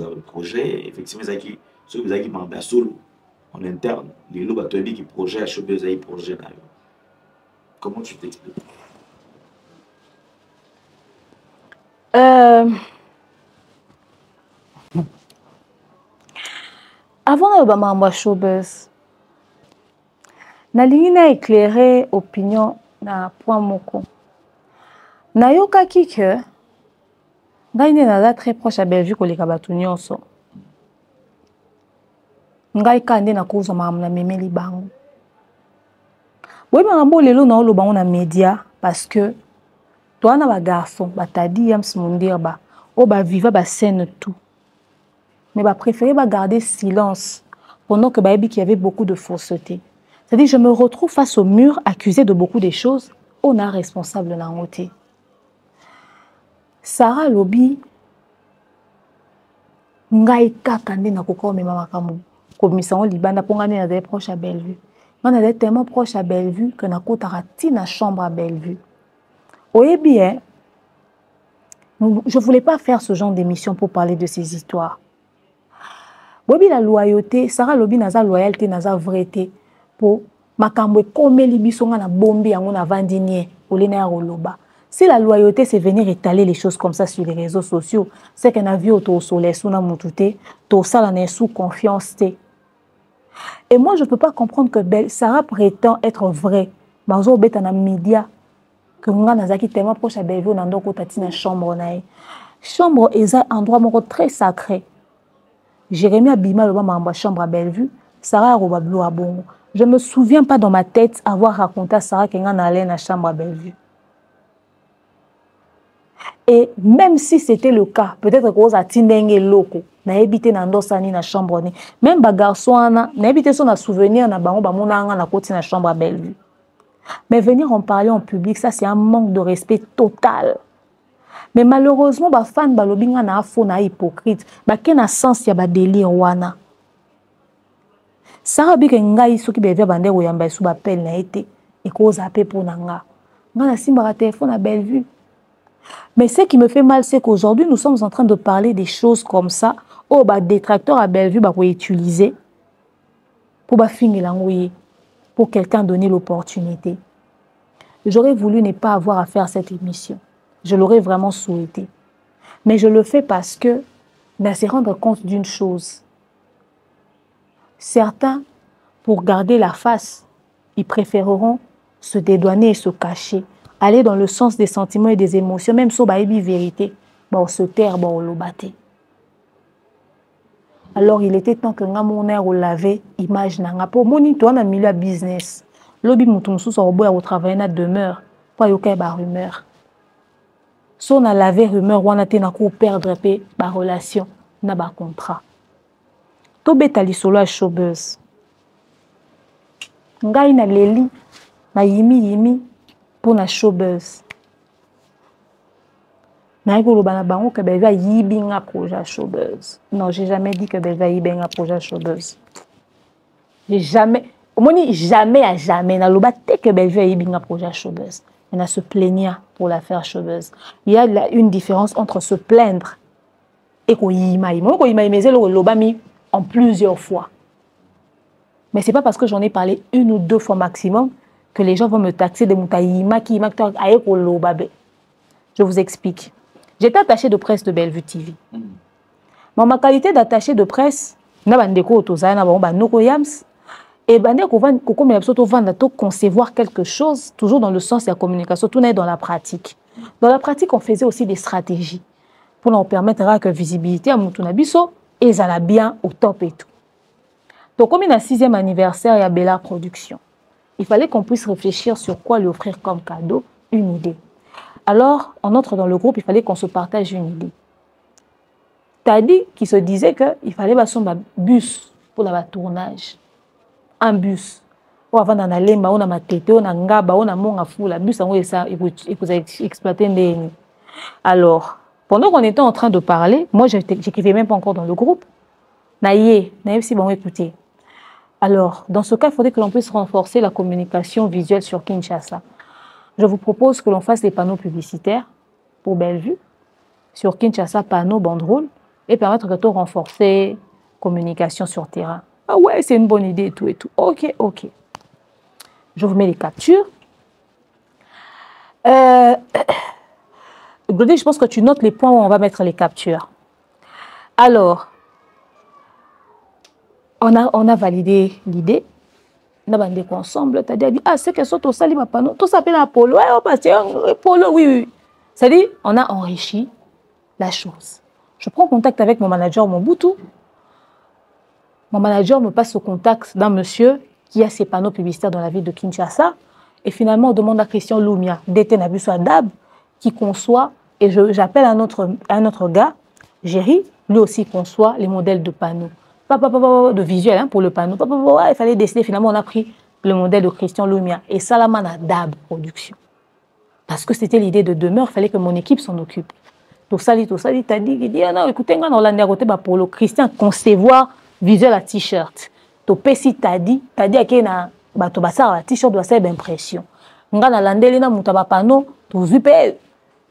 le projet, effectivement, ça qui. Ceux qui ont un solo en interne, les lots qui projet à Showbuzz et projet. Comment tu t'expliques? Avant de Showbuzz, nalingi na éclairer opinion na point moko. Na yoka ki que ngai na très proche à Bellevue koleka batu nyonso. Ngai kande na koza na memeli bango. Boy makambo lelo na olo bango na média parce que toi na ba garçon batadi yam simundirba o ba viva ba scène tout. Mais ba préféré ba garder silence pendant que ba qu'il y avait beaucoup de fausseté. C'est-à-dire je me retrouve face au mur accusé de beaucoup de choses, on a responsable na ngoté. Sarah lobi ngai kakande na kokoma mema makambo. Comme ils sont libanda pour gagner des proches à Bellevue. On est tellement proche à Bellevue que na kotarati na chambre à Bellevue. Oui bien, je voulais pas faire ce genre d'émission pour parler de ces histoires. Oui la loyauté, Sarah lobi naza loyauté naza vraieté pour makambo comme libisonga na bombi yango na vandinier olena ya roloba. Si la loyauté c'est venir étaler les choses comme ça sur les réseaux sociaux, c'est qu'on a vu autour au soleil sous na mutute, tout ça là n'est sous confiance té. Et moi, je ne peux pas comprendre que Sarah prétend être vrai. Mais on a dans les médias que nous avons tellement proche à Bellevue, on a une chambre. Chambre est un endroit très sacré. Jérémy Abima, le chambre à Bellevue, Sarah Robablo à Bongo. Je ne me souviens pas dans ma tête avoir raconté à Sarah qu'elle allait dans la chambre à Bellevue. Et même si c'était le cas, peut-être que vous avez tindenge loko, na habité dans ndosani na chambre ni. Même ba garçon na habité son na souvenir na bango ba monanga na koti na chambre à Bellevue. Mais venir en parler en public, ça c'est un manque de respect total. Mais malheureusement ba fan ba lobinga na afo na hypocrite, ba kena sens ya ba délire wana. Sarah bi ke ngai soki bevia bande ko yamba su ba appel na été et ko zaper pour nanga. Nga na simba ka téléphone à Bellevue. Mais ce qui me fait mal, c'est qu'aujourd'hui, nous sommes en train de parler des choses comme ça. Oh, bah, détracteurs à Bellevue, bah, utiliser pour bah, finir l'envoyer, pour quelqu'un donner l'opportunité. J'aurais voulu ne pas avoir à faire cette émission. Je l'aurais vraiment souhaité. Mais je le fais parce que, bah, c'est rendre compte d'une chose. Certains, pour garder la face, ils préféreront se dédouaner et se cacher. Aller dans le sens des sentiments et des émotions, même si on a une vérité, on se terre, on le battait. Alors il était temps que nous ayons lavé l'image. Pour moi, nous avons un milieu business. Lobi mutumsu so oboya au travail na demeure pour yoka ba rumeur. Si on a lavé rumeur, on a tena ko perdre pe ba relation na ba contrat. To betali solo a Showbuzz. Ngai na leli na yimi pour na Showbuzz. Na ko loba na bango que beva yibinga projet Showbuzz. Non, j'ai jamais dit que beva yibinga projet Showbuzz. J'ai jamais Omoni jamais à jamais na loba que Bellevue a un projet à Showbuzz. On a se plaignir pour l'affaire Showbuzz. Il y a une différence entre se plaindre et qu'on y maille. Moi, qu'on y maille, mais c'est le loba mis en plusieurs fois. Mais c'est pas parce que j'en ai parlé une ou deux fois maximum que les gens vont me taxer de moutaïma qui m'a aïe au loba. Je vous explique. J'étais attaché de presse de Bellevue TV. Mais ma qualité d'attaché de presse, na bandeko otoza na ba noko yams. Et concevoir quelque chose, toujours dans le sens de la communication, tout est dans la pratique. Dans la pratique, on faisait aussi des stratégies pour nous permettre que la visibilité à Moutunabiso et ça bien au top et tout. Donc, comme il y a le 6e anniversaire, il y a Bella Production. Il fallait qu'on puisse réfléchir sur quoi lui offrir comme cadeau, une idée. Alors, on entre dans le groupe, il fallait qu'on se partage une idée. Tadi qui se disait qu'il fallait son bus pour le tournage. Un bus. Avant d'en aller, on a ma tête, on a ngaba, on a mon fou, la bus, on a exploité des. Alors, pendant qu'on était en train de parler, moi, je n'écrivais même pas encore dans le groupe. Naïe, si bon, écoutez. Alors, dans ce cas, il faudrait que l'on puisse renforcer la communication visuelle sur Kinshasa. Je vous propose que l'on fasse des panneaux publicitaires pour Bellevue, sur Kinshasa, panneaux, banderoles, et permettre de renforcer la communication sur terrain. Ah ouais, c'est une bonne idée et tout et tout. Ok, ok. Je vous mets les captures. Glody, je pense que tu notes les points où on va mettre les captures. Alors, on a validé l'idée. On a validé ensemble. Tu as dit, ah, c'est que ça, tout ça, il panneau. Tout ça s'appelle Apollo. Ouais, on passe Apollo, oui, oui. C'est-à-dire, on a enrichi la chose. Je prends contact avec mon manager, Mobutu. Mon manager me passe au contact d'un monsieur qui a ses panneaux publicitaires dans la ville de Kinshasa. Et finalement, on demande à Christian Lumia, d'Etenabuso Adab, qui conçoit, et j'appelle un autre gars, Jerry, lui aussi conçoit les modèles de panneaux. De visuel hein, pour le panneau. Il fallait décider, finalement, on a pris le modèle de Christian Lumia et Salaman Adab Production. Parce que c'était l'idée de demeure, il fallait que mon équipe s'en occupe. Tout ça, t'as dit, il dit, ah non, écoutez, on l'a négoté pour le Christian concevoir visuel à t-shirt. To pesi tadi ake na bato basara t-shirt doit faire impression. Nga na landeli na mutaba pano to zupe.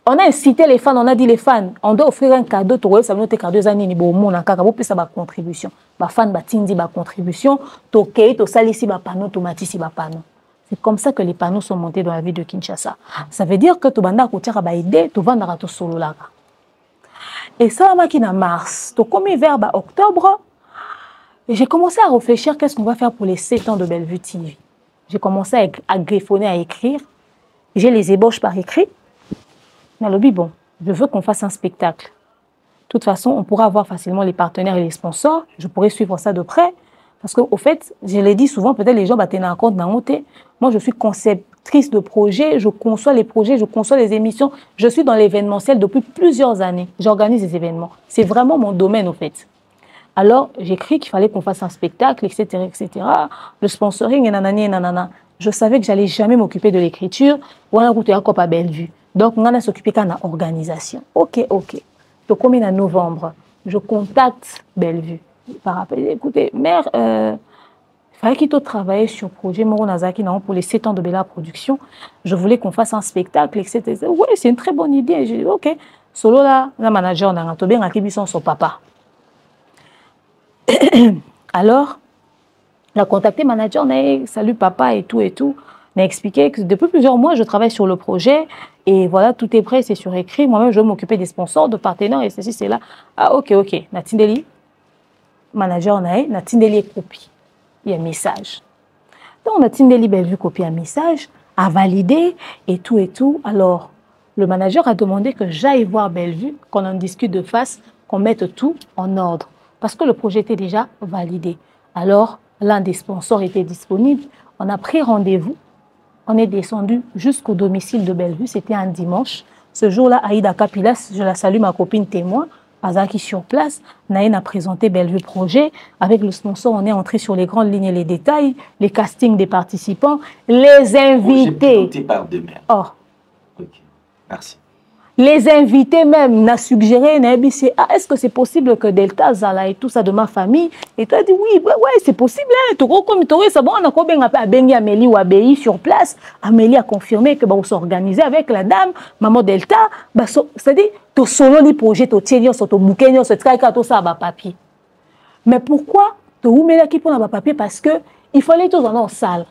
On a incité les fans, on a dit les fans, on doit offrir un cadeau to ça note cadeau za nini bo mona kaka bo pesa ba contribution. Ba fan ba tindi ba contribution to kei to salisi ba pano to matisi ba pano. C'est comme ça que les panneaux sont montés dans la ville de Kinshasa. Ça veut dire que to banda ko tira ba idée to vanda to solo là. Et ça maki na mars, to comme vers ba octobre. J'ai commencé à réfléchir qu'est-ce qu'on va faire pour les 7 ans de Bellevue TV. J'ai commencé à griffonner, à écrire. J'ai les ébauches par écrit. Mais le bon, je veux qu'on fasse un spectacle. De toute façon, on pourra avoir facilement les partenaires et les sponsors. Je pourrais suivre ça de près. Parce qu'au fait, je l'ai dit souvent, peut-être les gens tiennent en compte d'un côté. Moi, je suis conceptrice de projets. Je conçois les projets, je conçois les émissions. Je suis dans l'événementiel depuis plusieurs années. J'organise des événements. C'est vraiment mon domaine, au fait. Alors, j'écris qu'il fallait qu'on fasse un spectacle, etc., etc. Le sponsoring, et nanani, et nanana. Je savais que j'allais jamais m'occuper de l'écriture. On a goûté un cop à Bellevue. Donc, on a s'occupé quand on a organisation. Ok, ok. Donc, comme en novembre, je contacte Bellevue. Par rappel, écoutez, mère, il fallait qu'il travaille sur le projet Moro Nazaki pour les 7 ans de Bella Production. Je voulais qu'on fasse un spectacle, etc. Oui, c'est une très bonne idée. J'ai dit, ok. Solo là, la manager, on a un qui son papa. Alors, la contacté manager, salut papa et tout, m'a expliqué que depuis plusieurs mois, je travaille sur le projet et voilà, tout est prêt, c'est sur écrit. Moi-même, je vais m'occuper des sponsors, de partenaires et ceci, c'est là. Ah, ok, ok. Natindeli, manager, Natindeli copie. Il y a un message. Donc, Natindeli Bellevue copie un message, a validé et tout. Alors, le manager a demandé que j'aille voir Bellevue, qu'on en discute de face, qu'on mette tout en ordre. Parce que le projet était déjà validé. Alors, l'un des sponsors était disponible. On a pris rendez-vous. On est descendu jusqu'au domicile de Bellevue. C'était un dimanche. Ce jour-là, Aïda Kapilas, je la salue, ma copine témoin, Azaki sur place, Naïn a présenté Bellevue Projet. Avec le sponsor, on est entré sur les grandes lignes et les détails, les castings des participants, les invités. J'ai par demain. Oh. Ok, merci. Les invités même n'a suggéré, est-ce que c'est possible que Delta Zala et tout ça de ma famille? Et tu as dit oui, ouais, c'est possible. Amélie ou Abéi sur place. Amélie a confirmé que on s'organisait avec la dame, maman Delta. C'est-à-dire, tu solo les projets, tu tiens sur ton bouquet, tout ça à papier. Mais pourquoi tu mets l'équipe pour papier? Parce que il fallait tout dans la salle.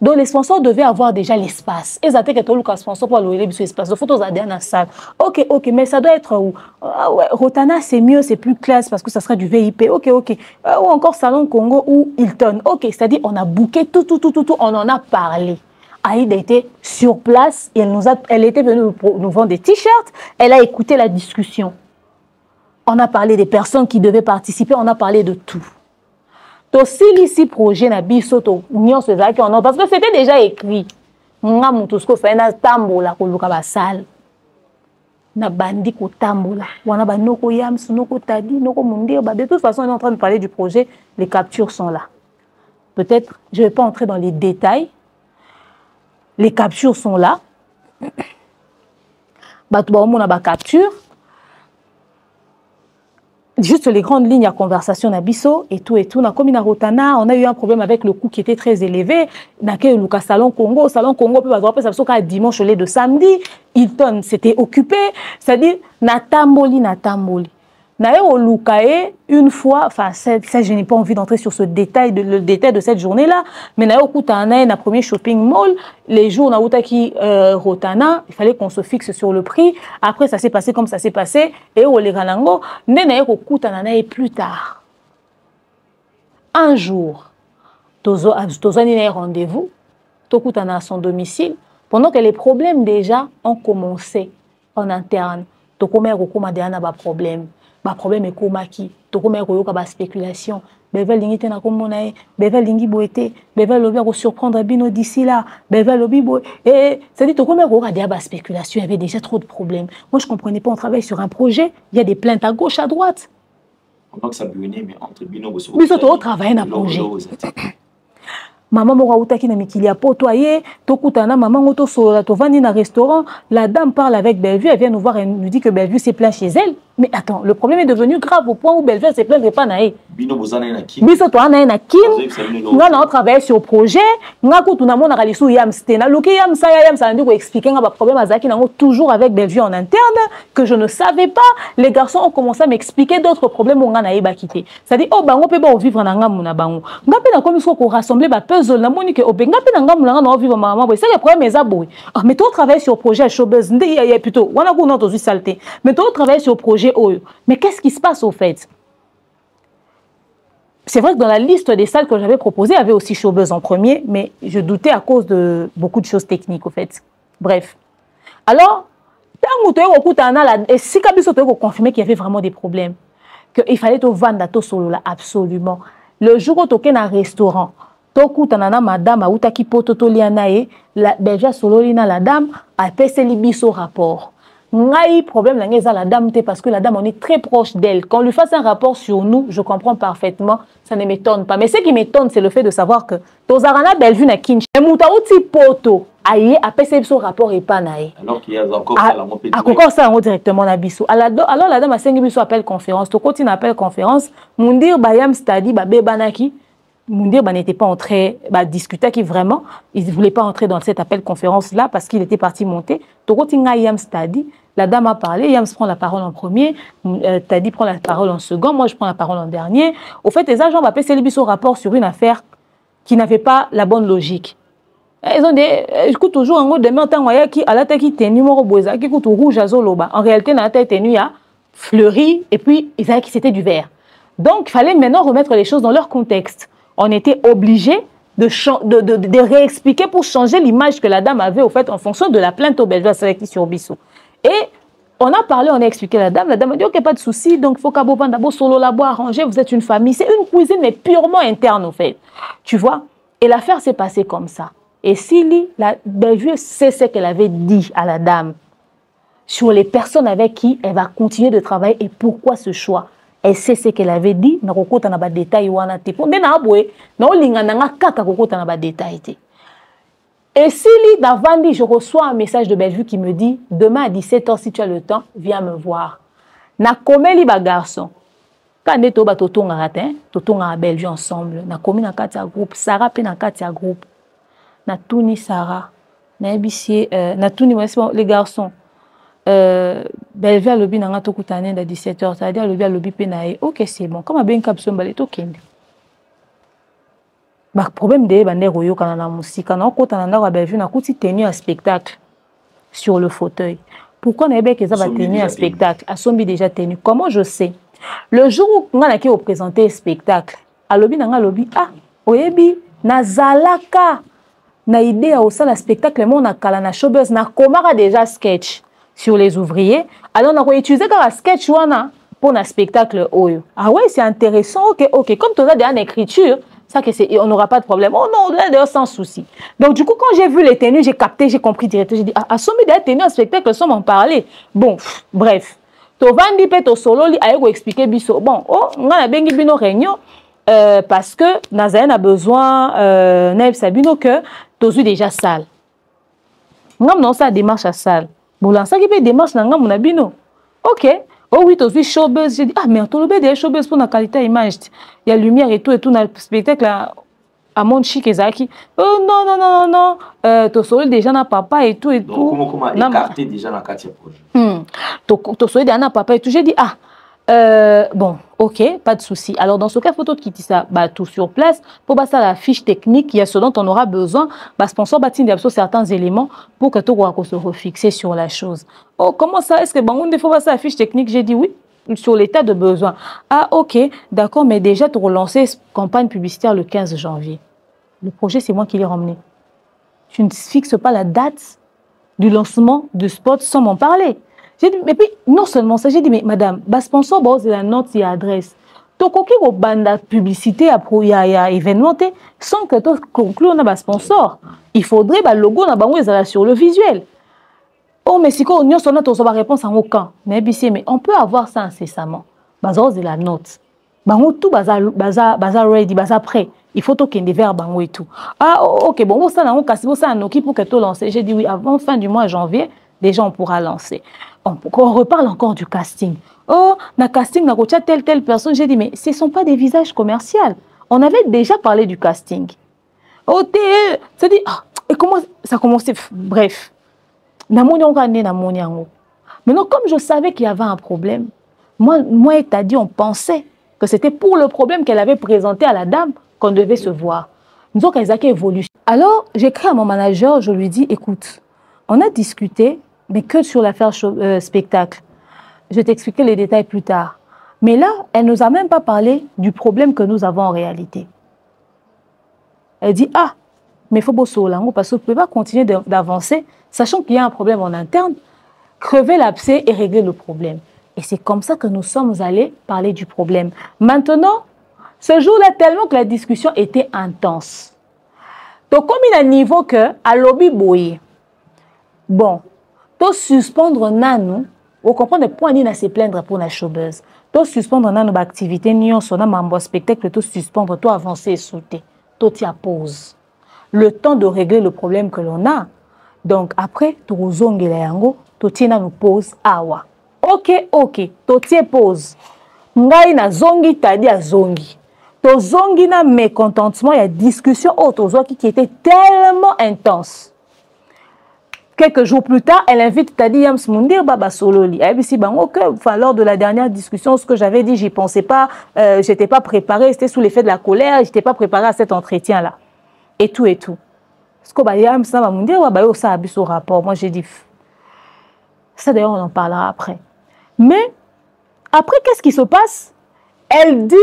Donc les sponsors devaient avoir déjà l'espace. Ils attendaient que tout le sponsor pour louer l'espace. Il faut tous aller dans la salle. Ok, mais ça doit être où? Ouais, Rotana, c'est mieux, c'est plus classe parce que ça sera du VIP. Ok. Ou encore Salon Congo ou Hilton. Ok, c'est-à-dire on a booké tout, on en a parlé. Aïda était sur place et elle était venue nous vendre des t-shirts. Elle a écouté la discussion. On a parlé des personnes qui devaient participer, on a parlé de tout. Aussi, ici, projet na bisoto, parce que c'était déjà écrit. Nga mutusko fait na tambola ko luka ba salle. Na bandi ko tambola. Wana ba noko yams, noko tadi, noko mundir. De toute façon, on est en train de parler du projet. Les captures sont là. Peut-être, je ne vais pas entrer dans les détails. Les captures sont là. On a ba capture. Juste les grandes lignes à conversation Nabiso et tout. On a comme une Rotana, on a eu un problème avec le coût qui était très élevé. Lucas Salon Congo, peut dimanche au lieu de samedi. Hilton s'était occupé. C'est-à-dire, Natamboli. Naïo Lukae, une fois, enfin, ça, je n'ai pas envie d'entrer sur ce détail, le détail de cette journée-là, mais Naïo Koutana, na premier shopping mall, les jours, na Outaki Rotana, il fallait qu'on se fixe sur le prix. Après, ça s'est passé comme ça s'est passé, et au Leganango, Naïo Koutana, plus tard. Un jour, Tozo a un rendez-vous, Tokoutana à son domicile, pendant que les problèmes déjà ont commencé en interne. Tokomer Okomadéana a problème. Le problème est que Tokomer Oyoka spéculation. Bevel lingi tena komonae, bevel lingi boete, bevel lobi a surprendre bino d'ici là, bevel lobi bo. Et ça dit Tokomer Oyoka dia spéculation, il y avait déjà trop de problèmes. Moi je comprenais pas, on travaille sur un projet, il y a des plaintes à gauche, à droite. Comment que ça peut venir, mais entre bino boso. Mais surtout on travaille dans un projet. Maman m'a outaki na mikili a potoyer, tokutana maman ngoto sola to vandi na restaurant, la dame parle avec Bellevue, elle vient nous voir et nous dit que Bellevue s'est plaint chez elle. Mais attends, le problème est devenu grave au point où Bellevue s'est plaint pas naé. Bino bozana na kin. Biso to na na kin. On travaille sur projet, nga ko tuna mona kalisu yam stena, loki yam sa ndi ko expliquer nga ba problème azaki nango toujours avec Bellevue en interne que je ne savais pas. Les garçons ont commencé à m'expliquer d'autres problèmes où nga na ba quitter. Ça dit oh bango pe ba vivre na nga muna bango. Nga pe na comme il faut qu'on rassembler ba puzzle na moni que obenga pe na nga muna na vivre maman boy. C'est le problème est aboué. Ah mais toi travaille sur projet showbiz ndi ya plutôt. Wana ko non to saleté. Mais toi travaille sur projet. Mais qu'est-ce qui se passe au fait? C'est vrai que dans la liste des salles que j'avais proposées, il y avait aussi Showbuzz en premier, mais je doutais à cause de beaucoup de choses techniques au fait. Bref. Alors, et si Kabiso te confirmé qu'il y avait vraiment des problèmes, qu'il fallait te vendre à solo là, absolument. Le jour où tu es dans un restaurant, Toku tanana madame a outaki pototo lianae, la beja solo lina la dame a pessé libiso rapport. Ngai problème la dame parce que la dame on est très proche d'elle. Qu'on lui fasse un rapport sur nous, je comprends parfaitement, ça ne m'étonne pas. Mais ce qui m'étonne, c'est le fait de savoir que Tozarana Bellevue na Kinch, Moutaouti poto aïe a passé son rapport et pas naïe. Alors qu'il y a encore ça la montée. Encore ça directement na biso. Alors la dame a 5 biso appel conférence. To continue appel conférence. Mundir bayam stadi ba bebanaki. Moundir n'était pas entré, discuter qui vraiment, il ne voulait pas entrer dans cet appel conférence là parce qu'il était parti monter. Tokotinga Yams Tadi, la dame a parlé, Yams prend la parole en premier, Tadi prend la parole en second, moi je prends la parole en dernier. Au fait, les agents m'appellent Célibiso au rapport sur une affaire qui n'avait pas la bonne logique. Ils ont dit, écoute toujours en gros demain en temps qui à la tête qui était numéro boisa qui coûte rouge à zoloba. En réalité, la tête était nue à fleuri et puis ils avaient qui c'était du vert. Donc il fallait maintenant remettre les choses dans leur contexte. On était obligé de réexpliquer pour changer l'image que la dame avait au fait en fonction de la plainte au Belgique sur Bissou. Et on a parlé, on a expliqué à la dame a dit ok, pas de souci, donc il faut qu'à d'abord solo là-bas arranger, vous êtes une famille, c'est une cuisine mais purement interne au fait. Tu vois? Et l'affaire s'est passée comme ça. Et Sili, la Belgique sait ce qu'elle avait dit à la dame sur les personnes avec qui elle va continuer de travailler et pourquoi ce choix. Elle sait ce qu'elle avait dit, mais elle n'a pas de détails. Mais elle n'a pas de détails. Et si d'avant, je reçois un message de Bellevue qui me dit, demain à 17 h, si tu as le temps, viens me voir. Na komeli ba garçon. Quand on est au bateau, on a à Bellevue ensemble. Na komi na katia groupe. Sarah pe na katia groupe. Na touni Sarah. Na ebisi, na touni les garçons. Bellevue à l'obi na nga tokutane à 17 h. C'est-à-dire à l'obi pe na e. Ok, c'est bon. Comme a bien kapson balé to kende. Bah problème de bande royo kana na musique. Kana okota na ndako Bellevue na kuti tenue un spectacle sur le fauteuil. Pourquoi on a bien que ça va tenir un spectacle? A sombi déjà tenu. Comment je sais? Le jour où on a présenté un spectacle, à l'obi na nga lobi ah oyebi na zalaka na idée au sein d'un spectacle mon na kala na showbiz na komara déjà sketch sur les ouvriers. Alors on a utilisé comme un sketch wana pour un spectacle oyo. Ah ouais, c'est intéressant. OK, OK, comme tu as déjà une écriture, ça que c'est on n'aura pas de problème. Oh non, d'ailleurs sans souci. Donc du coup quand j'ai vu les tenues, j'ai capté, j'ai compris direct, j'ai dit ah sommet déjà tenu un spectacle sans m'en parler. Bon, bref. To vandi pe to solo li ayo expliquer biso. Bon, oh, on a bengi bino réunion parce que Nazayen a besoin Naïf Sabino que tozu déjà salle. Ngam non ça démarche à salle. Bon là ça qui peut démarche na ngam na bino. OK. Oh oui, tozu showbiz, j'ai dit ah mais on tolobé des showbiz pour la qualité image. Il y a lumière et tout dans le spectacle là. À mon chic ezaki. Oh non non non non non. To solo déjà na papa et tout et tout. Comment écarter déjà dans quartier projet. To solo déjà na papa et tout. J'ai dit ah bon, OK, pas de souci. Alors dans ce cas, photo qui dit ça, bah tout sur place pour passer la fiche technique, il y a ce dont on aura besoin. Bah sponsor bâtit certains éléments pour que tout soit se refixer sur la chose. Oh comment ça? Est-ce que bon on faut passer la fiche technique? J'ai dit oui. Sur l'état de besoin. Ah, ok, d'accord, mais déjà, tu relancer campagne publicitaire le 15 janvier. Le projet, c'est moi qui l'ai ramené. Tu ne fixes pas la date du lancement du spot sans m'en parler. J'ai dit, mais puis, non seulement ça, j'ai dit, mais madame, bah, sponsor, bah, c'est la note et adresse. Tu as bande publicité à événementé sans que tu conclues on a un sponsor. Il faudrait bah, le logo sur le visuel. Oh, mais si on a une réponse en aucun. Mais on peut avoir ça incessamment. Bazar de la note. Bango tout bazar ready, bazar prêt. Il faut toquer des verbes bango et tout. Ah, ok, bon, ça n'a pas ça un pour que tu lances. J'ai dit oui, avant fin du mois de janvier, déjà on pourra lancer. On reparle encore du casting. Oh, na casting, na telle personne. J'ai dit, mais ce ne sont pas des visages commerciaux. On avait déjà parlé du casting. Oh, ça dit, ah, et comment ça a commencé? Bref. Maintenant, comme je savais qu'il y avait un problème, moi et Tadi, on pensait que c'était pour le problème qu'elle avait présenté à la dame qu'on devait se voir. Nous avons évolué. Alors, j'écris à mon manager, je lui dis, écoute, on a discuté, mais que sur l'affaire spectacle. Je vais t'expliquer les détails plus tard. Mais là, elle ne nous a même pas parlé du problème que nous avons en réalité. Elle dit, ah, mais il faut bosser au lango parce qu'on ne peut pas continuer d'avancer, sachant qu'il y a un problème en interne, crever l'abcès et régler le problème. Et c'est comme ça que nous sommes allés parler du problème. Maintenant, ce jour-là, tellement que la discussion était intense. Donc, comme il y a un niveau que, à lobby boye, bon, tu suspendre nanou, vous comprenez, point ni à se plaindre pour la showbiz. Tu suspendre nanou activité, ni on sonne un spectacle, tu suspendre, tu avancer et sauter, tu t'y pause. Le temps de régler le problème que l'on a. Donc, après, tu zongi la yango, tu tiens nous pause awa. Ok, ok, tu tiens pause. Ngai na zongi, tadi a zongi. Tu zongi na mécontentement, il y a discussion qui était tellement intense. Quelques jours plus tard, elle invite Tadi Yams Mundir Baba Sololi. Lors de la dernière discussion, ce que j'avais dit, j'y pensais pas, j'étais pas préparée, c'était sous l'effet de la colère, j'étais pas préparée à cet entretien-là. Et tout et tout. Parce que ça a bu au rapport. Moi, j'ai dit, ça d'ailleurs, on en parlera après. Mais, après, qu'est-ce qui se passe? Elle dit,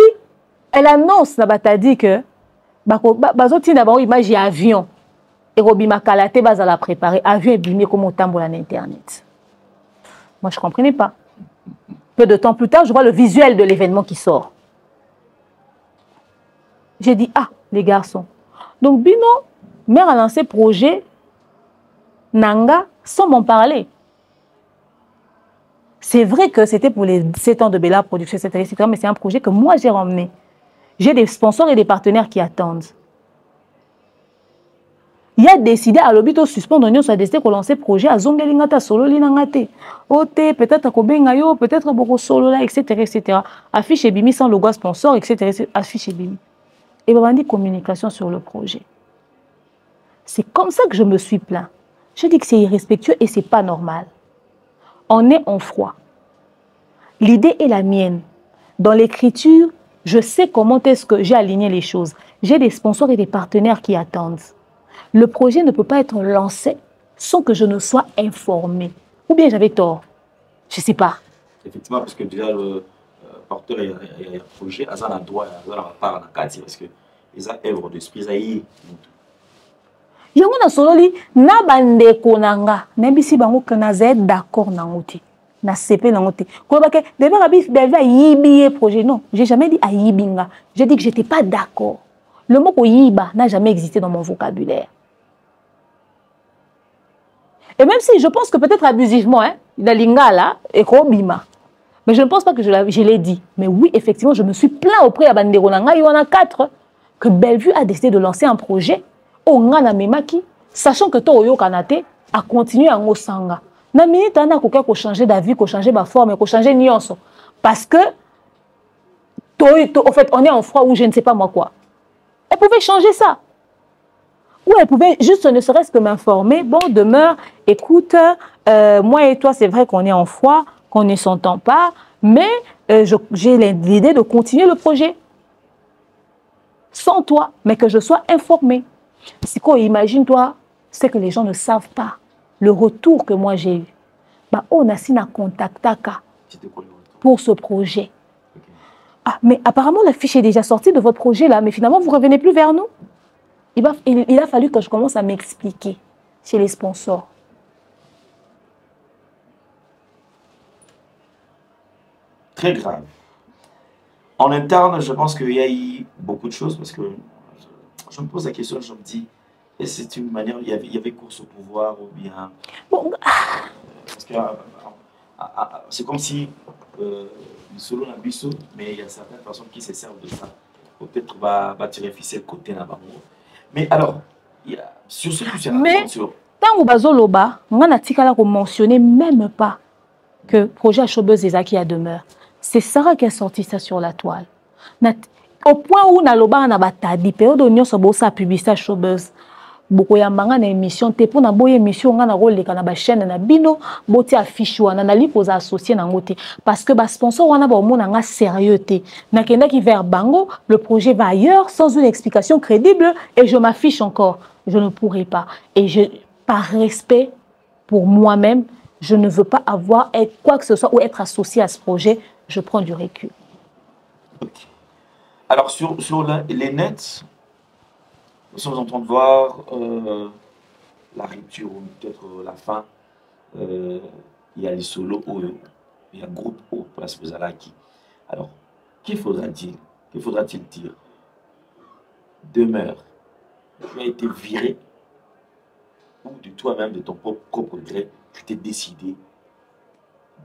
elle annonce, Nabata dit que, d'abord, image, il y a avion. Et Robi Makalate, elle a préparé. Avion est bimé comme au tambour en Internet. Moi, je ne comprenais pas. Peu de temps plus tard, je vois le visuel de l'événement qui sort. J'ai dit, ah, les garçons. Donc, Bino, mère a lancé projet Nanga sans m'en parler. C'est vrai que c'était pour les 7 ans de Bella Production, etc. Mais c'est un projet que moi, j'ai ramené. J'ai des sponsors et des partenaires qui attendent. il a décidé à l'obito suspendre on a décidé de lancer projet à zongelingata solo linangate ote peut-être à kobengayo peut-être beaucoup solo là etc. Affiche bimi sans logo sponsor etc. Affiche bimi et on dit communication sur le projet. C'est comme ça que je me suis plaint. Je dis que c'est irrespectueux et c'est pas normal. On est en froid. L'idée est la mienne. Dans l'écriture, je sais comment est-ce que j'ai aligné les choses. J'ai des sponsors et des partenaires qui attendent. Le projet ne peut pas être lancé sans que je ne sois informée. Ou bien j'avais tort. Je ne sais pas. Effectivement, parce que déjà, le porteur et le projet, ils ont le droit, ils ont la part dans la carte, parce que ils ont œuvre d'esprit, ils yango na sololi na bandeko nanga nabisi bango que naza d'accord nango te na CP nango te ko ba ke debe rabi debe yibiye projet non j'ai jamais dit à yibinga j'ai dit que j'étais pas d'accord le mot ko yiba n'a jamais existé dans mon vocabulaire et même si je pense que peut-être abusivement hein la lingala et ko bima mais je ne pense pas que je l'ai dit mais oui effectivement je me suis plaint auprès à bandeko nanga il y en a 4 que Bellevue a décidé de lancer un projet Ongana memaki, sachant que toi oyo kanate a continué à ngosanga. Na minute ana koka ko changer d'avis, ko changer ma forme, ko changer nuance parce que en fait on est en froid ou je ne sais pas moi quoi. Elle pouvait changer ça. Ou elle pouvait juste ne serait-ce que m'informer, bon demeure, écoute, moi et toi c'est vrai qu'on est en froid, qu'on ne s'entend pas, mais j'ai l'idée de continuer le projet sans toi, mais que je sois informée. Si quoi, imagine-toi, c'est que les gens ne savent pas le retour que moi j'ai eu. Bah, on a signé un contact pour ce projet. Okay. Ah, mais apparemment, la fiche est déjà sortie de votre projet là, mais finalement, vous ne revenez plus vers nous. Il a fallu que je commence à m'expliquer chez les sponsors. Très grave. En interne, je pense qu'il y a eu beaucoup de choses parce que je me pose la question, je me dis, est-ce que c'est une manière, il y avait course au pouvoir ou bien... Bon. Parce que c'est comme si, selon la biseau, mais il y a certaines personnes qui se servent de ça. Peut-être va tirer ficelle côté là-bas. Mais alors, sur ce sujet-là... Mais, tant que Bazoloba, on a mentionné même pas que le projet Showbuzz Ezaki a demeure. C'est Sarah qui a sorti ça sur la toile. Au point où naloba na batadi période onyo so bosa publicité Showbuzz boko ya manga na émission te pour na boye émission nga na rôle ka na ba chaîne na bino boti affiche wana na lipoza associé na ngote parce que ba sponsor wana ba mona nga sérieux te na kenda ki vers bango le projet va ailleurs sans une explication crédible et je m'affiche encore je ne pourrai pas et par respect pour moi-même je ne veux pas avoir quoi que ce soit ou être associé à ce projet je prends du recul. Okay. Alors, sur les nets, nous sommes en train de voir la rupture ou peut-être la fin. Il y a les solos, il y a le groupe O, Place Bozalaki. Alors, qu'il faudra-t-il dire? Demeure, tu as été viré ou de toi-même, de ton propre gré, tu t'es décidé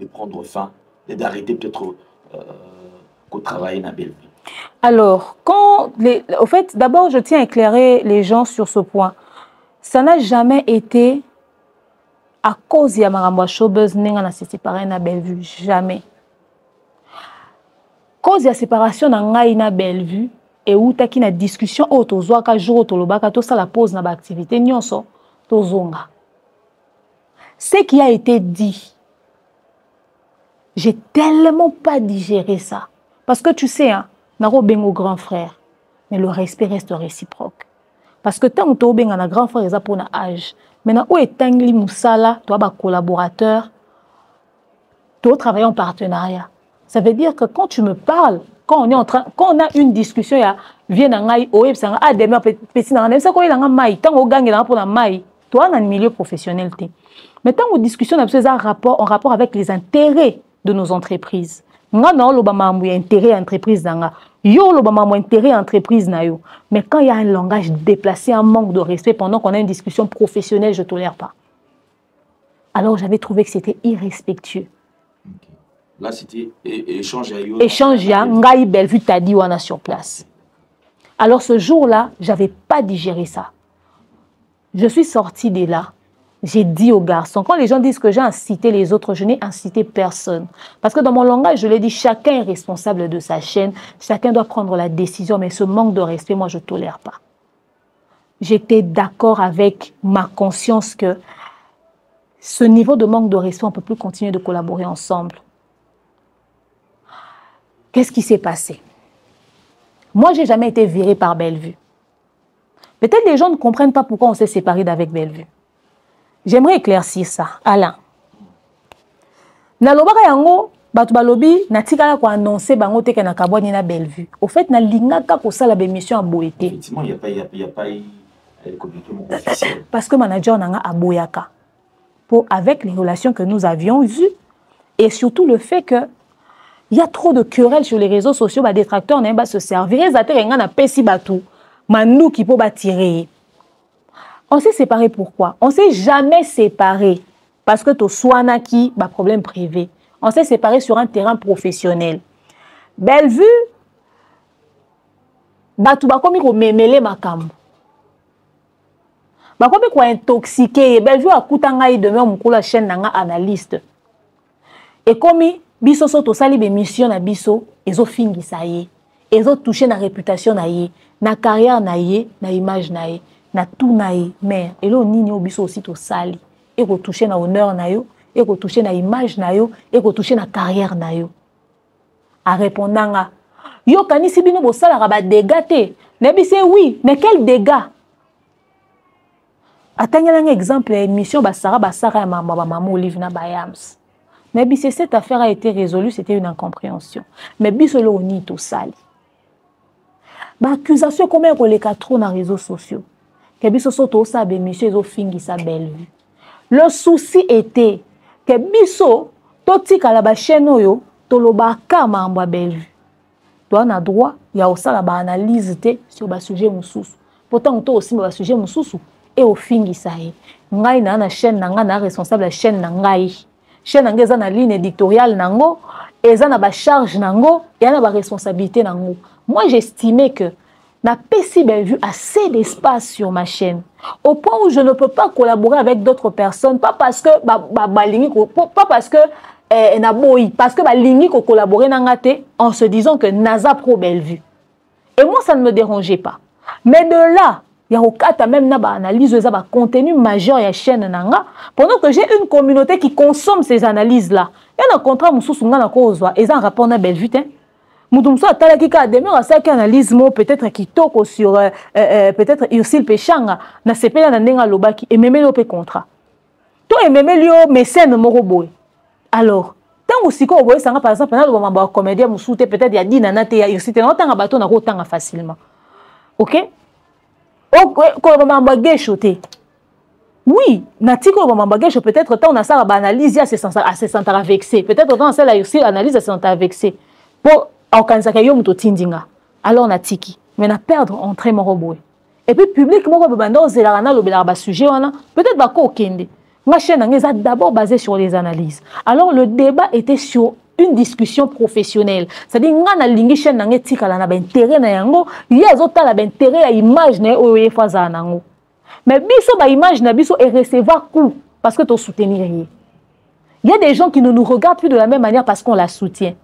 de prendre fin et d'arrêter peut-être qu'au travail dans Bellevue. Alors, au fait, d'abord, je tiens à éclairer les gens sur ce point. Ça n'a jamais été à cause de Marambo Showbuzz n'enga se séparer na Bellevue, jamais. Cause de la séparation na Bellevue et où ta ki na discussion auto zoaka jour auto lobaka to ça la pause na ba activité nyonso to zonga. Ce qui a été dit, j'ai tellement pas digéré ça parce que tu sais hein naro bengo grand frère mais le respect reste réciproque parce que tant que tu benga na grand frère eza pour na âge maintenant où est tangli musala toi ba collaborateur tu travailles en partenariat ça veut dire que quand tu me parles quand on a une discussion ya vient na ngai o ebsanga a demain petit na ngai ça ko ilanga mai tant au gangi na pour na mai toi dans le milieu professionnel té mais tant que discussion na ces en rapport avec les intérêts de nos entreprises. Nga na lo ba mambu intérêt entreprise nanga. Yo lo ba mambu intérêt entreprise na yo. Mais quand il y a un langage déplacé, un manque de respect pendant qu'on a une discussion professionnelle, je tolère pas. Alors j'avais trouvé que c'était irrespectueux. Okay. Là c'était échange à yo. Échange ya ngai Bellevue t'a dit wana sur place. Alors ce jour-là, j'avais pas digéré ça. Je suis sortie de là. J'ai dit aux garçons, quand les gens disent que j'ai incité les autres, je n'ai incité personne. Parce que dans mon langage, je l'ai dit, chacun est responsable de sa chaîne, chacun doit prendre la décision, mais ce manque de respect, moi, je ne tolère pas. J'étais d'accord avec ma conscience que ce niveau de manque de respect, on ne peut plus continuer de collaborer ensemble. Qu'est-ce qui s'est passé? Moi, je n'ai jamais été virée par Bellevue. Peut-être les gens ne comprennent pas pourquoi on s'est séparés d'avec Bellevue. J'aimerais éclaircir ça. Alain. Nalobaka yango, batu balobi, natikala ko annoncer bango teke na kabwani na Bellevue. Au fait, na lingaka ko sala be mission à boété. Effectivement, il n'y a pas eu communiquement officiel. Parce que manager nanga a boyaka. Avec les relations que nous avions eues, et surtout le fait que il y a trop de querelles sur les réseaux sociaux, les détracteurs n'aiment pas se servir. Les attaques n'ont pas si batou, manou qui peut tirer. On s'est séparés pourquoi? On s'est jamais séparés parce que tu sois qui bah problème privé. On s'est séparés sur un terrain professionnel. Bellevue, batou ba komi ko memele makambo. Ba komi ko intoxiqué. Bellevue a kutanga i demain mukula chaîne nanga analyste. Et komi biso so to sali be mission na biso ezo fingisa ye. Ezo toucher na réputation na ye, na carrière na ye, na image na ye. Na tout naï mais et là nini obiso aussi to sali et ko toucher na honneur na yo et ko toucher na image na yo et ko toucher na carrière na yo a répondanga yo kanisi bino bo sala ba dégâts te nebi c'est oui mais quel dégâts atangela un exemple émission basara ya maman Olive na bayams nebi c'est cette affaire a été résolue, c'était une incompréhension mais biso lo ni to sali ba accusation combien ko les quatre na réseaux sociaux. Le souci était que biso totika la chaîne oyo tolobaka mambo Bellevue. Toi na droit ya osala ba analyse te sur ba sujet mususu. Pourtant to aussi ba sujet mususu et au fingisa ye. Ngai na chaîne nanga na responsable la chaîne na ngai. Chaîne nanga eza na ligne éditoriale nango, eza na ba charge nango, ya na ba responsabilité nango. Moi j'estimais que n'a pas si bien vu assez d'espace sur ma chaîne. Au point où je ne peux pas collaborer avec d'autres personnes, pas parce que pas parce que parce que balingi ko collaborer nangate en se disant que Naza pro Bellevue. Et moi ça ne me dérangeait pas. Mais de là, il y a au cas même na ba analyse ça ba contenu majeur ya chaîne nanga pendant que j'ai une communauté qui consomme ces analyses là. Il y a un contrat mususu ngana ko ozwa et ça rapport na Bellevue te. Moutoumso atala ki ka demain ça qui analyse mo peut-être qui toko sur peut-être Ursil Pechanga na sepela na ndenga lobaki et memelo pe contrat. To et memelio mécène moko boy. Alors, tant aussi ko boy sanga par exemple na lo mamba comédien musute peut-être ya dina na te ya Ursil te na tanga bato na ko tanga facilement. OK? Ko mamba gesho te. Oui, natiko mamba gesho peut-être tant on a ça ba analyse à se sentir vexé. Peut-être tant ça la Ursil analyse à se sentir vexé. Pour alors on a tiki mais na perdre entrée mon robot et puis public mon robot bando zelana lobela ba sujet wana peut-être ba ko kende ma chaîne est d'abord basée sur les analyses. Alors le débat était sur une discussion professionnelle, c'est-à-dire ngana lingi chaîne nanga tikala na ba intérêt na yango ya zotala ba intérêt ya image na oye faza nango mais biso ba image na biso et recevoir coup parce que to soutenir. Il y a des gens qui ne nous regardent plus de la même manière parce qu'on la soutient.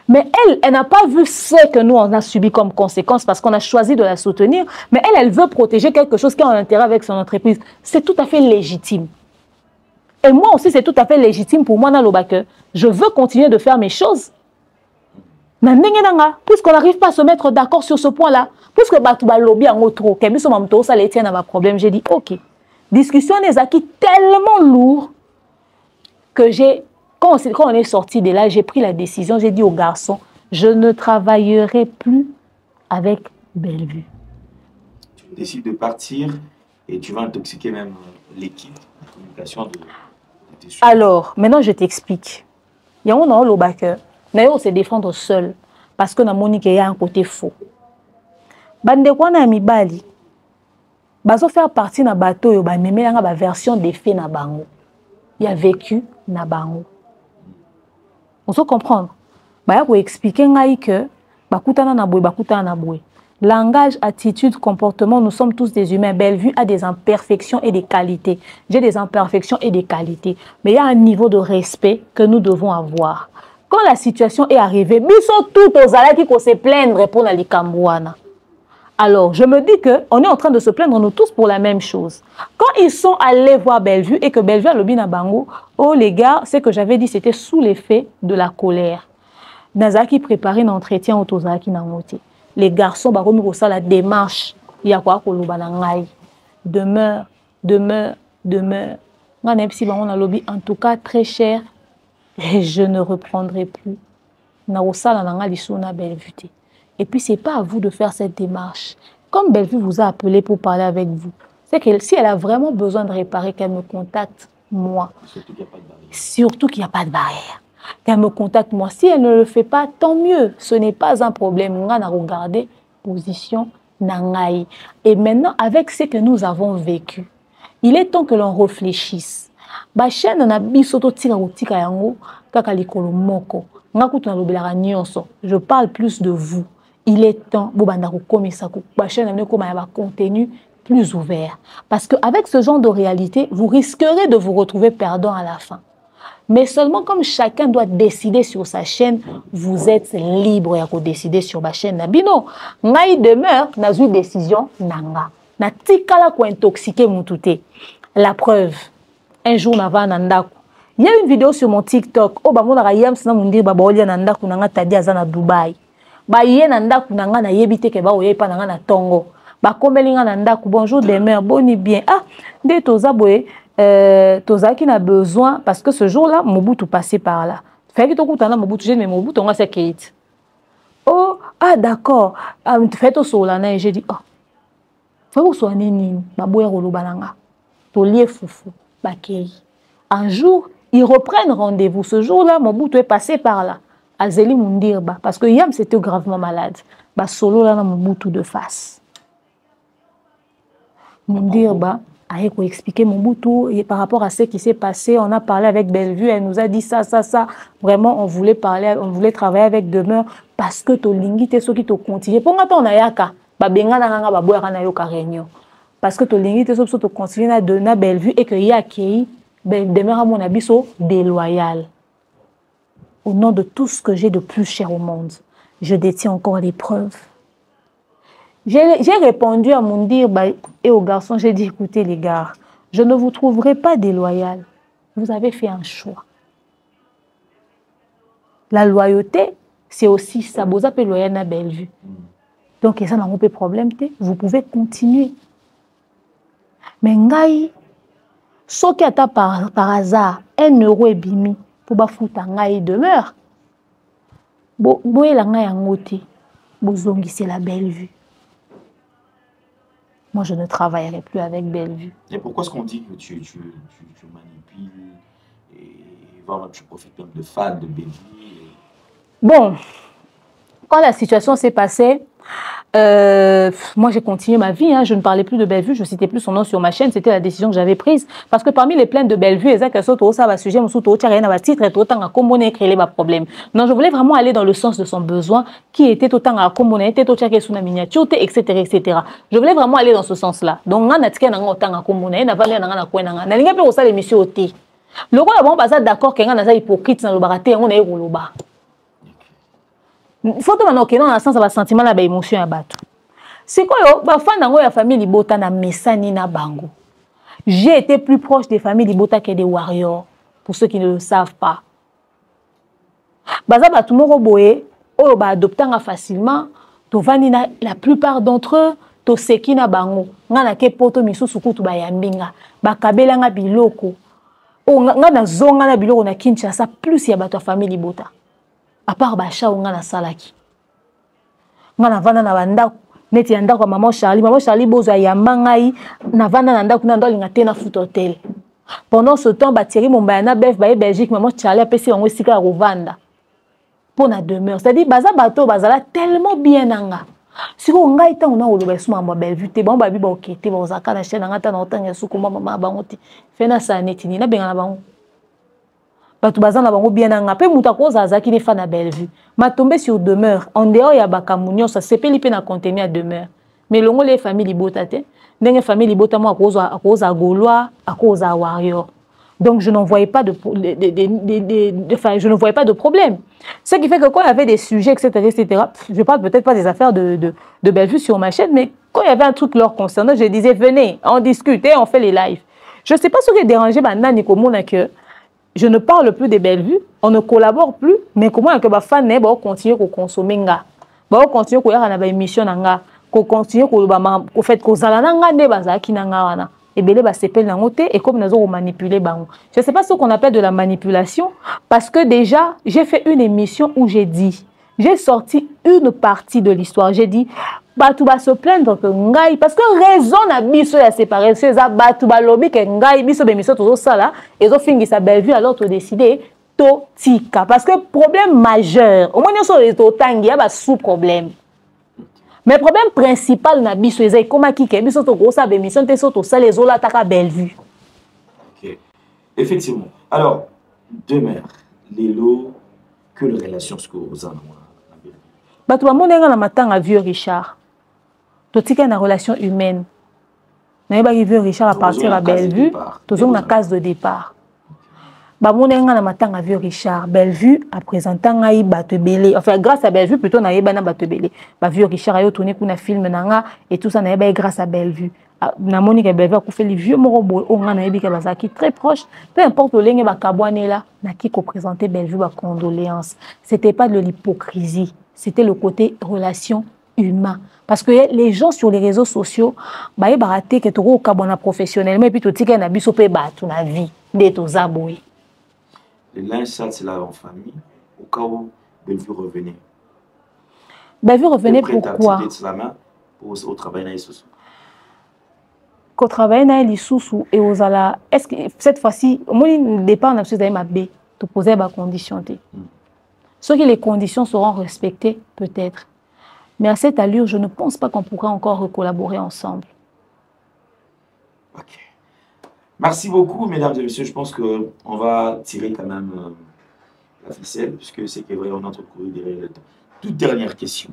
Mais elle n'a pas vu ce que nous on a subi comme conséquence parce qu'on a choisi de la soutenir. Mais elle veut protéger quelque chose qui est en intérêt avec son entreprise. C'est tout à fait légitime. Et moi aussi, c'est tout à fait légitime pour moi, que je veux continuer de faire mes choses. Puisqu'on n'arrive pas à se mettre d'accord sur ce point-là, puisque Batouba lobby en autre, ça les tient à ma problème, j'ai dit, ok. Discussion des acquis tellement lourd que j'ai. Quand on est sorti de là, j'ai pris la décision, j'ai dit aux garçons, je ne travaillerai plus avec Bellevue. Tu décides de partir et tu vas intoxiquer même l'équipe de communication de tes sujets. Alors, maintenant je t'explique. Il y a un autre backer. D'ailleurs, on se défendre seul parce que Monique y a un côté faux. Bande kwa na mibali. Bazo faire partie na bateau yo ba memela ba version des faits na bango. Il a vécu na bango. On se comprendre. Bah, pour expliquer que bakutana na boy, bakutana na boy. Langage, attitude, comportement, nous sommes tous des humains. Bellevue a des imperfections et des qualités. J'ai des imperfections et des qualités. Mais il y a un niveau de respect que nous devons avoir. Quand la situation est arrivée, biso tout aux alais qui se plaindre pour la Likambouana. Alors, je me dis qu'on est en train de se plaindre, nous tous, pour la même chose. Quand ils sont allés voir Bellevue et que Bellevue a le bin à Bango, oh les gars, ce que j'avais dit, c'était sous l'effet de la colère. Nazaki préparait un entretien au Tozaki Nangote. Les garçons, bah, comme ça, la démarche, il y a quoi demeure, demeure, demeure. En tout cas, très cher. Et je ne reprendrai plus. Et puis, ce n'est pas à vous de faire cette démarche. Comme Bellevue vous a appelé pour parler avec vous, c'est que si elle a vraiment besoin de réparer, qu'elle me contacte, moi. Surtout qu'il n'y a pas de barrière. Qu'elle me contacte, moi. Si elle ne le fait pas, tant mieux. Ce n'est pas un problème. On a regardé position nangaï. Et maintenant, avec ce que nous avons vécu, il est temps que l'on réfléchisse. Je parle plus de vous. Il est temps contenu plus ouvert. Parce qu'avec ce genre de réalité, vous risquerez de vous retrouver perdant à la fin. Mais seulement comme chacun doit décider sur sa chaîne, vous êtes libre de décider sur ma chaîne. Bino, ngai demeure dans une décision nanga. Na tikala ko intoxiquer mon touté. La preuve. Un jour, il y a une vidéo sur mon TikTok. Oh, bah, mon arayam, c'est mon dire, bah, olia nanda kunanga tadi azana Dubaï. Bah, yé nanda kunanga na yebite ke ba oye pa nanga na Tongo. Bah, komelinga nanda bonjour demeure, boni bien. Ah, de toza boye, toza qui n'a besoin, parce que ce jour-là, Mobutu passait par là. Fait que tu as Mobutu, mais Mobutu, on a c'est Kate. Oh, ah, d'accord. Fait au solana et j'ai dit, oh, faut que soit nini, bah, boye rolo bananga. Tolier foufou. Un jour, ils reprennent rendez-vous. Ce jour-là, Mobutu est passé par là. Azeli Mundirba. Parce que Yam, c'était gravement malade. Bah, solo là, Mobutu de face. Mundirba a expliqué Mobutu. Et par rapport à ce qui s'est passé, on a parlé avec Bellevue. Elle nous a dit ça, ça, ça. Vraiment, on voulait parler, on voulait travailler avec Demeure. Parce que to lingi te so qui te continue. Pour nga na yaka, ba benga na nga ba boya na yo ka réunion. Parce que tu as continué à donner Bellevue et que y a accueilli demeure à mon abisso déloyal. Au nom de tout ce que j'ai de plus cher au monde, je détiens encore les preuves. J'ai répondu à mon dire et aux garçons, j'ai dit écoutez les gars, je ne vous trouverai pas déloyal. Vous avez fait un choix. La loyauté, c'est aussi ça. Vous appelez loyal à Bellevue. Donc, ça n'a pas de problème. Vous pouvez continuer. Mais ngai, ce qui est par hasard, 1 euro et bimi pour bafouta ngai demeure. Boye la ngai angote, bozongi c'est la Bellevue. Moi je ne travaillerai plus avec Bellevue. Et pourquoi est-ce qu'on dit que tu manipules et voilà, tu profites même de fans de Bellevue? Bon, quand la situation s'est passée, moi j'ai continué ma vie, hein. Je ne parlais plus de Bellevue, je ne citais plus son nom sur ma chaîne, c'était la décision que j'avais prise. Parce que parmi les plaintes de Bellevue, non, je voulais vraiment aller dans le sens de son besoin, qui était autant à Komone, était autant à Suna miniature, etc., etc. Je voulais vraiment aller dans ce sens-là. Donc, on a dit autant à Komone, on a parlé à Kouenanga, on a dit que ça l'émission ôté. Le roi bon bazar d'accord qu'on a hypocrite dans le baraté, on est au bas. Il faut que nous ayons un sens de sentiment et d'émotion à battre. C'est quoi la famille Libota na Messani na Bango. J'ai été plus proche des familles Libota que des warriors, pour ceux qui ne le savent pas. Baza batumoro boye, o ba adoptanga facilement, to vanina la plupart d'entre eux to seki na bango. Ngana ke poto misusu kutu ba yambinga, ba kabela nga biloko. O ngana zonga na biloko na Kinshasa plus ya bato famille Libota. À part bacha nga na salaki nga vana na banda neti ya ndako maman Charlie bozo yamba ngai na vana na ndako na ndolinga te na foot hotel. Pendant ce temps Thierry Mombaya na bef ba Belgique maman Charlie apesi bango sika ya kovanda pour na demeure, c'est-à-dire baza bato bazala tellement bien nanga siko ngai ta ona oloba suma mwa Bellevue te ba bi ba okete ba ozaka na chaîne nga ta na otanga suku mama bango te fena sa neti ni na benga na bango Bato bazan na bango bien nanga pe muta ko zazaki ne fa na Bellevue. Ma tombé sur demeure en dehors ya bakamunyo ça sepeli pe na contenu à demeure. Mais longo les familles libota te. Ndenge famille libota mo akoza Gaulois, akoza Warrior. Donc je n'en voyais pas je ne voyais pas de problème. Ce qui fait que quand il y avait des sujets, etc., je parle peut-être pas des affaires de Bellevue sur ma chaîne, mais quand il y avait un truc leur concernant, je disais, venez, on discute et on fait les lives. Je ne sais pas ce qui est dérangé, que je ne parle plus des Bellevue, on ne collabore plus, mais comment que les fans vont continuer à consommer, vont continuer à faire des émissions, vont continuer à faire des choses. Et belé ba sepel na ngote et comme nous avons manipulé bango. Je ne sais pas ce qu'on appelle de la manipulation parce que déjà j'ai fait une émission où j'ai sorti une partie de l'histoire. J'ai dit batu ba se plaindre que ngai parce que raison na biso ya séparer c'est ça batu ba lobby que ngai biso be miso tozo sala et zo fingi sa Bellevue alors to décider to tika parce que problème majeur au moins so to tangi ya ba sous problème. Mais le problème principal na biso ezai comment ki ke biso to grossa bémission te so to sala ezola taka Bellevue. OK. Effectivement. Alors, demain, Lelo que la relation ce que aux en Bato ba monenga na matanga vieux Richard. To tika na relation humaine. Na ba vieux Richard à partir à Bellevue, toujours na case de départ. Ba monenga na matanga vieux Richard Bellevue a présenté ngai bato belé enfin grâce à Bellevue plutôt na yeba na bato belé ba vieux Richard ayo tourné kuna film nanga et tout ça na yeba grâce à Bellevue na Monique Bellevue a fait les vieux morobo on na yebi ka bazaki très proche peu importe le lenge ba kabwane là na ki ko présenter Bellevue ba condoléances c'était pas de l'hypocrisie c'était le côté relation humain parce que les gens sur les réseaux sociaux ba baraté que toko kabona professionnellement et puis to tika na biso pe bato na vie ndeto zaboui. Le linge sale, c'est là en famille, au cas où Bellevue revenait. Bellevue revenait pourquoi? Au travail dans les sous. Qu'au travail dans les sous et aux ala. Est-ce que cette fois-ci, au moins départ, on a besoin de B, de poser des conditions. Sauf que les conditions seront respectées, peut-être. Mais à cette allure, je ne pense pas qu'on pourra encore collaborer ensemble. Ok. Merci beaucoup, mesdames et messieurs. Je pense qu'on va tirer quand même la ficelle, puisque c'est que vrai, on a entrecouru derrière le temps. Toute dernière question.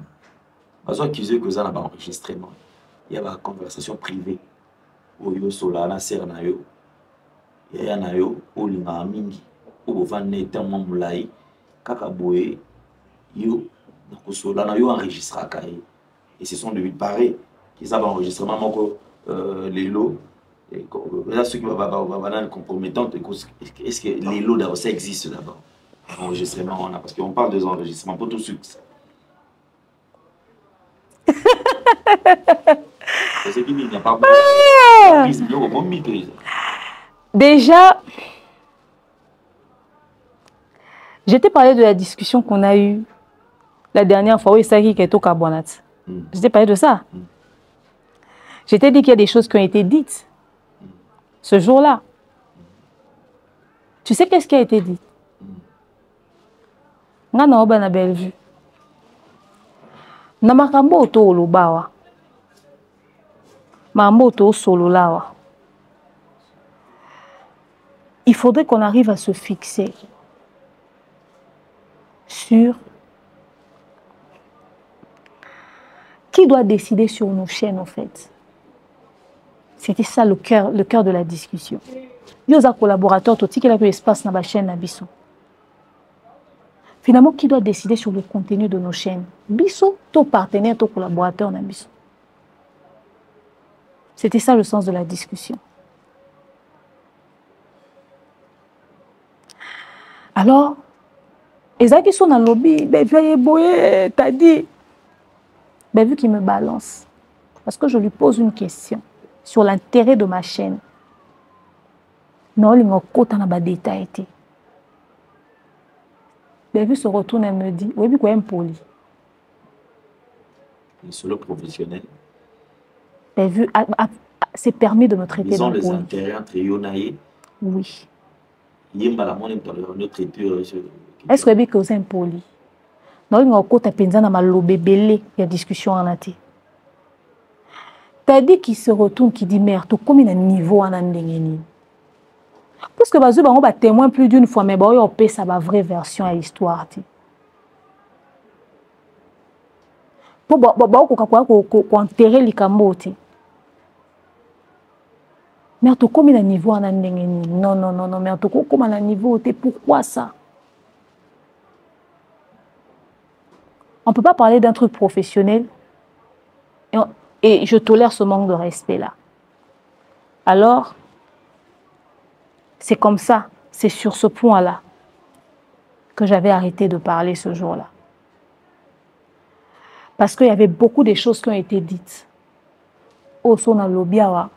Parce que disait que ça n'a pas enregistrement. Il y a une conversation privée. Où il y a Solana, Sernayo, il y a Nayo, où il y a Mingi, où il y a Netan Moulay, Kakaboé, yo, donc Solana, yo enregistre à Kaye. Et ce sont de 8 pareils qui savent enregistrement, les lots. Là, ce qui va être compromettant, est-ce que les lots d'abord, ça existe d'abord? Enregistrement, parce qu'on parle des enregistrements pour tout succès. C'est qu'il n'y a pas déjà, j'étais parlé de la discussion qu'on a eue la dernière fois où il s'agit qu'il y a tout carbonat. J'étais parlé de ça. J'étais dit qu'il y a des choses qui ont été dites ce jour-là. Tu sais qu'est-ce qui a été dit? Nga na oba na Bellevue. Na makambo oto olobawa. Makambo oto sololawa. Il faudrait qu'on arrive à se fixer sur qui doit décider sur nos chaînes en fait. C'était ça le cœur de la discussion. Il y a des collaborateurs qui ont l'espace dans la chaîne Nabiso. Finalement, qui doit décider sur le contenu de nos chaînes? Biso, ton partenaire, ton collaborateur Nabiso. C'était ça le sens de la discussion. Alors, les gens qui sont dans le lobby, t'as dit, vu qu'il me balance, parce que je lui pose une question sur l'intérêt de ma chaîne. Non, il m'a côté dans détail. Vu se retourne et me dit, oui, quoi, impoli. Sur le professionnel. Vu c'est permis de me traiter d'impoli. Ils ont les intérêts entre Yonaï. Oui. Est-ce que vous êtes impoli? Non, il m'a côté penza na malobé belé, il y a discussion en athée. T'as dit qu'il se retourne, qui dit merde, tu comme un niveau en andengeni. Parce que bazou bango ba témoin plus d'une fois, mais ba yo paie ça ba vraie version à l'histoire. Pour ba ko enterrer likambo ti. Mais tu comme à niveau en non non non non mais tu comme à niveau ti pourquoi ça? On peut pas parler d'un truc professionnel et je tolère ce manque de respect là. Alors c'est comme ça, c'est sur ce point-là que j'avais arrêté de parler ce jour-là. Parce qu'il y avait beaucoup de choses qui ont été dites. Au son a lobiawa.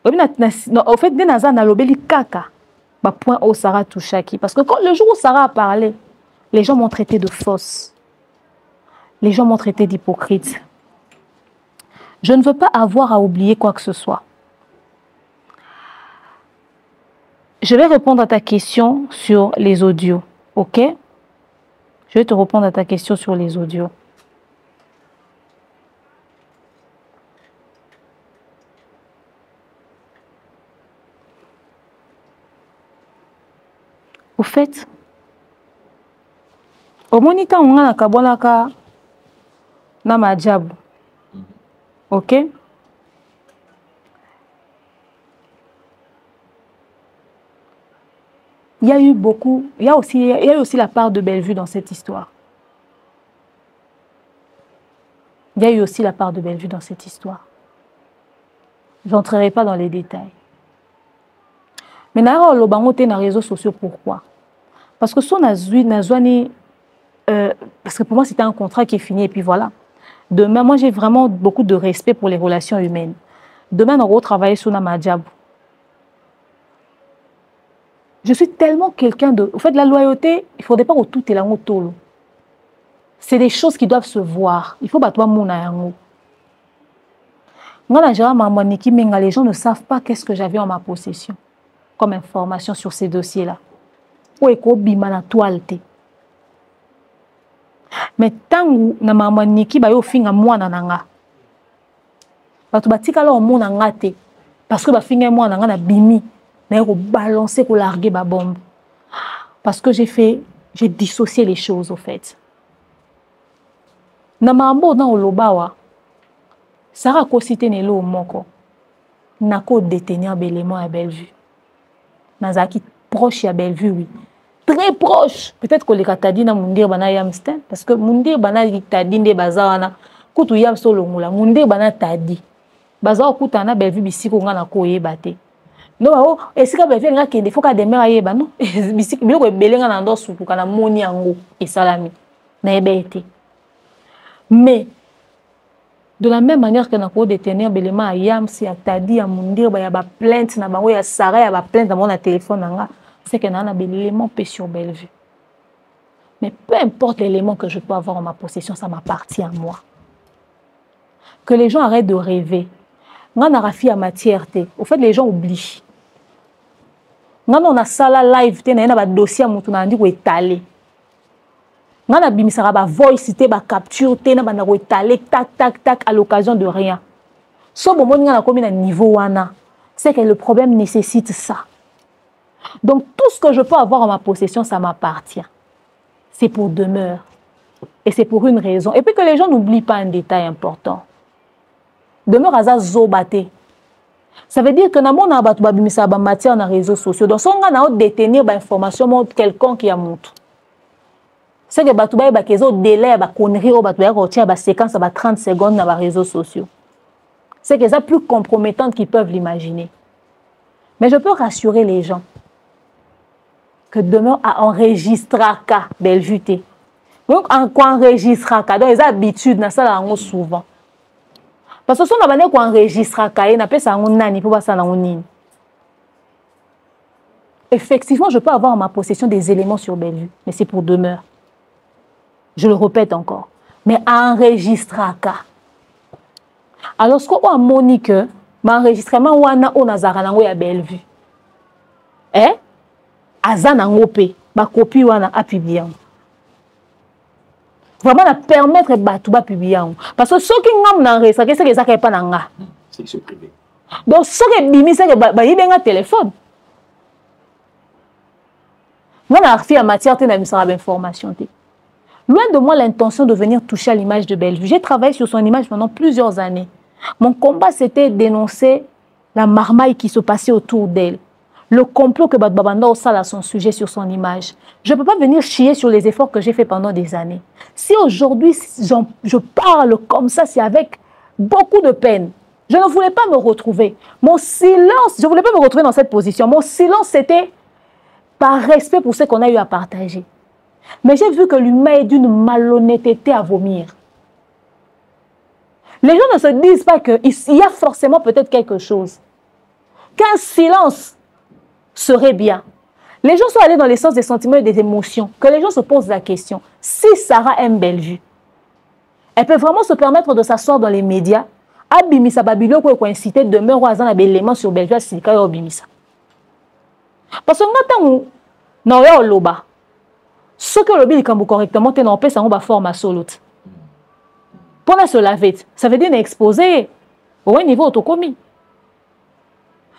En fait, dès naza na lobeli kaka, ba point au Sarah touchaki. Parce que quand le jour où Sarah a parlé, les gens m'ont traité de fausse. Les gens m'ont traité d'hypocrite. Je ne veux pas avoir à oublier quoi que ce soit. Je vais répondre à ta question sur les audios, ok? Je vais te répondre à ta question sur les audios. Au fait, au monita on a kabonaka na majabu, ok? Il y a eu beaucoup, il y a aussi la part de Bellevue dans cette histoire. Il y a eu aussi la part de Bellevue dans cette histoire. Je n'entrerai pas dans les détails. Mais nara lobango te na réseaux sociaux, pourquoi? Parce que son nazwani, parce que pour moi c'était un contrat qui est fini et puis voilà. Demain, moi j'ai vraiment beaucoup de respect pour les relations humaines. Demain on va travailler sur Namadjab. Je suis tellement quelqu'un de... En fait, la loyauté, il ne faudrait pas que tout est là. C'est des choses qui doivent se voir. Il faut battre mon ayango. Moi, les gens ne savent pas qu'est-ce que j'avais en ma possession comme information sur ces dossiers-là. Mais tant que na maman Niki ba yo finga mwana nanga. Batu batika la mwana ngate parce que ba finga mwana nanga na bimi. Balancer, pour larguer ma bombe. Parce que j'ai dissocié les choses, au fait. Namambo dans Olobawa, Sarah ko cité nelo moko. Nako détenir Bélément à Bellevue. Nazaki proche à Bellevue, oui. Très proche. Peut-être que les Katadi na mundir bana yamsten. Parce que mundir bana tadi nde bazawana. Kutu yam solo ngula. Mundir bana tadi. Bazawa kutana Bellevue bisiko nga na koye bate. Non, est-ce que Bellevue nga kende faut ka demera yeba non? Bisiko biloko belenga na ndo suku kana moni yango et salami. Na ebete. Mais de la même manière que nako détenir Bélément à Yamsi à Tadi à mundir ba ya ba plainte na bango ya Sarah ya ba plainte dans mon téléphone nga, c'est que na Bélément pe sur Bellevue. Mais peu importe l'élément que je peux avoir en ma possession, ça m'appartient à moi. Que les gens arrêtent de rêver. Nga na rafi à matière te. Au fait, les gens oublient. Nga on a sala live te na ba dossier mutu na ndi ko étaler. Nga na bimisara ba voice te ba capture te na ba na ko étaler tac tac tac à l'occasion de rien. So bon nga na komi na niveau wana, c'est que le problème nécessite ça. Donc tout ce que je peux avoir en ma possession, ça m'appartient. C'est pour demeure. Et c'est pour une raison. Et puis que les gens n'oublient pas un détail important. Demeure à zobate. Ça veut dire que dans mon abat babimisa ba matière dans les réseaux sociaux. Donc son gars détenir ba information quelqu'un qui a montré. C'est que batouba ba kezo délai ba connerie au batouba ko tia ba séquence ba 30 secondes dans les réseaux sociaux. C'est que ça plus compromettant qu'ils peuvent l'imaginer. Mais je peux rassurer les gens que demeure à enregistrer ka Bellevue. Donc en quoi enregistrer ka donc les habitudes na ça là souvent. Parce que si on a enregistré Kaye, on a ça nani pour ça nani. Effectivement, je peux avoir en ma possession des éléments sur Bellevue, mais c'est pour demeure. Je le répète encore. Mais enregistrer Kaye. Alors ce qu'on a monique, l'enregistrement wana on a zaranango ya Bellevue. Azanangope, ba copie wana a publié. Vraiment la permettre batouba publier. Parce que ceux qui n'ont pas enregistré, c'est que ça n'est pas nanga. C'est privé. Donc, ce qui est bimi, c'est que il y a un téléphone. Moi, je en matière d'information. Loin de moi l'intention de venir toucher à l'image de Bellevue. J'ai travaillé sur son image pendant plusieurs années. Mon combat, c'était dénoncer la marmaille qui se passait autour d'elle. Le complot que Babanda Ossala a son sujet sur son image. Je ne peux pas venir chier sur les efforts que j'ai faits pendant des années. Si aujourd'hui, je parle comme ça, c'est avec beaucoup de peine. Je ne voulais pas me retrouver. Mon silence, je ne voulais pas me retrouver dans cette position. Mon silence, c'était par respect pour ce qu'on a eu à partager. Mais j'ai vu que l'humain est d'une malhonnêteté à vomir. Les gens ne se disent pas qu'il y a forcément peut-être quelque chose. Qu'un silence serait bien. Les gens sont allés dans le sens des sentiments et des émotions. Que les gens se posent la question. Si Sarah aime Bellevue, elle peut vraiment se permettre de s'asseoir dans les médias. Abimisa Babilo pour inciter demeure au hasard l'élément sur Bellevue à Silika et Abimisa. Parce que nous avons un loba. Ce que le bil correctement, tu n'as pas de forme à solo. Pour se laver, ça veut dire exposer au niveau autocomi.